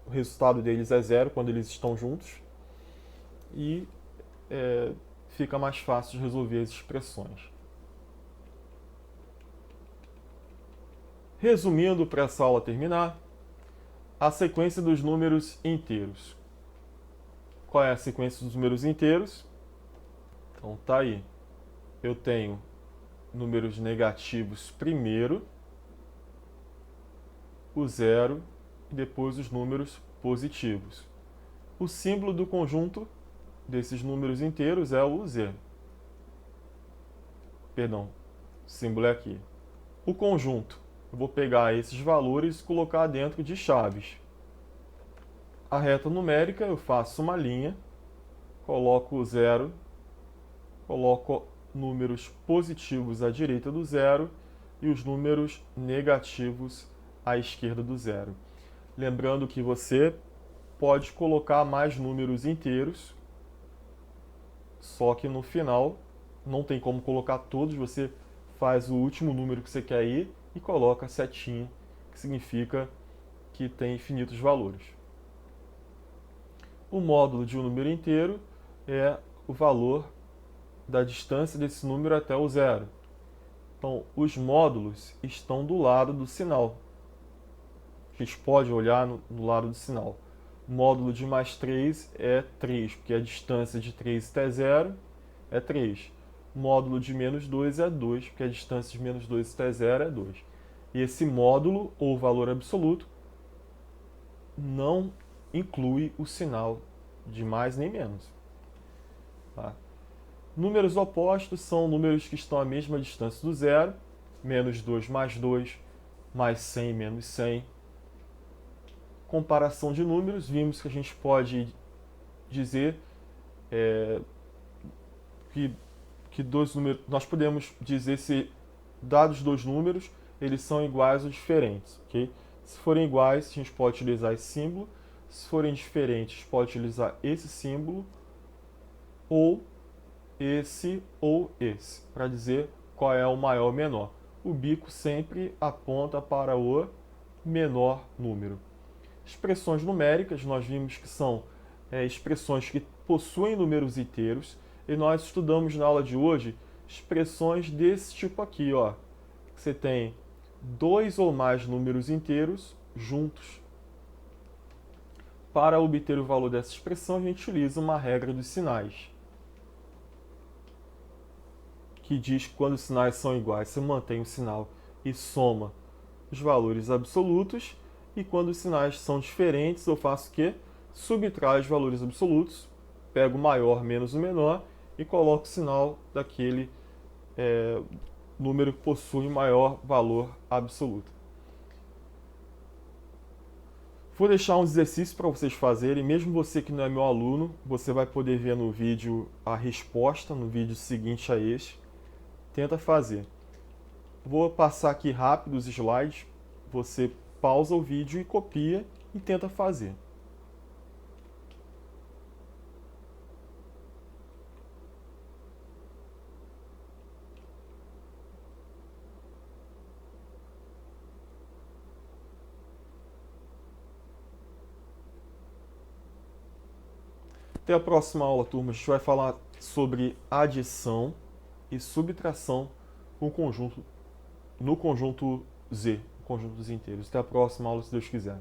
o resultado deles é zero quando eles estão juntos, e fica mais fácil de resolver as expressões. Resumindo, para essa aula terminar, a sequência dos números inteiros. Qual é a sequência dos números inteiros? Então tá aí. Eu tenho números negativos primeiro, o zero e depois os números positivos. O símbolo do conjunto desses números inteiros é o Z. Perdão, o símbolo é aqui. O conjunto, eu vou pegar esses valores e colocar dentro de chaves. A reta numérica, eu faço uma linha, coloco o zero, coloco números positivos à direita do zero e os números negativos à esquerda do zero. Lembrando que você pode colocar mais números inteiros, só que no final não tem como colocar todos, você faz o último número que você quer ir e coloca a setinha, que significa que tem infinitos valores. O módulo de um número inteiro é o valor da distância desse número até o zero. Então, os módulos estão do lado do sinal. A gente pode olhar no lado do sinal. O módulo de mais 3 é 3, porque a distância de 3 até 0 é 3. O módulo de menos 2 é 2, porque a distância de menos 2 até 0 é 2. E esse módulo, ou valor absoluto, não inclui o sinal de mais nem menos. Tá? Números opostos são números que estão à mesma distância do zero, menos 2 mais 2, mais 100 menos 100. Comparação de números, vimos que a gente pode dizer que dois números, nós podemos dizer se dados dois números, eles são iguais ou diferentes, ok? Se forem iguais, a gente pode utilizar esse símbolo. Se forem diferentes, pode utilizar esse símbolo ou esse, para dizer qual é o maior ou menor. O bico sempre aponta para o menor número. Expressões numéricas, nós vimos que são expressões que possuem números inteiros, e nós estudamos na aula de hoje expressões desse tipo aqui, ó. Você tem dois ou mais números inteiros juntos. Para obter o valor dessa expressão, a gente utiliza uma regra dos sinais, que diz que quando os sinais são iguais, você mantém o sinal e soma os valores absolutos, e quando os sinais são diferentes, eu faço o quê? Subtrai os valores absolutos, pego o maior menos o menor e coloco o sinal daquele número que possui maior valor absoluto. Vou deixar um exercício para vocês fazerem, mesmo você que não é meu aluno, você vai poder ver no vídeo a resposta, no vídeo seguinte a este. Tenta fazer. Vou passar aqui rápido os slides, você pausa o vídeo e copia e tenta fazer. Até a próxima aula, turma. A gente vai falar sobre adição e subtração no conjunto Z, o conjunto dos inteiros. Até a próxima aula, se Deus quiser.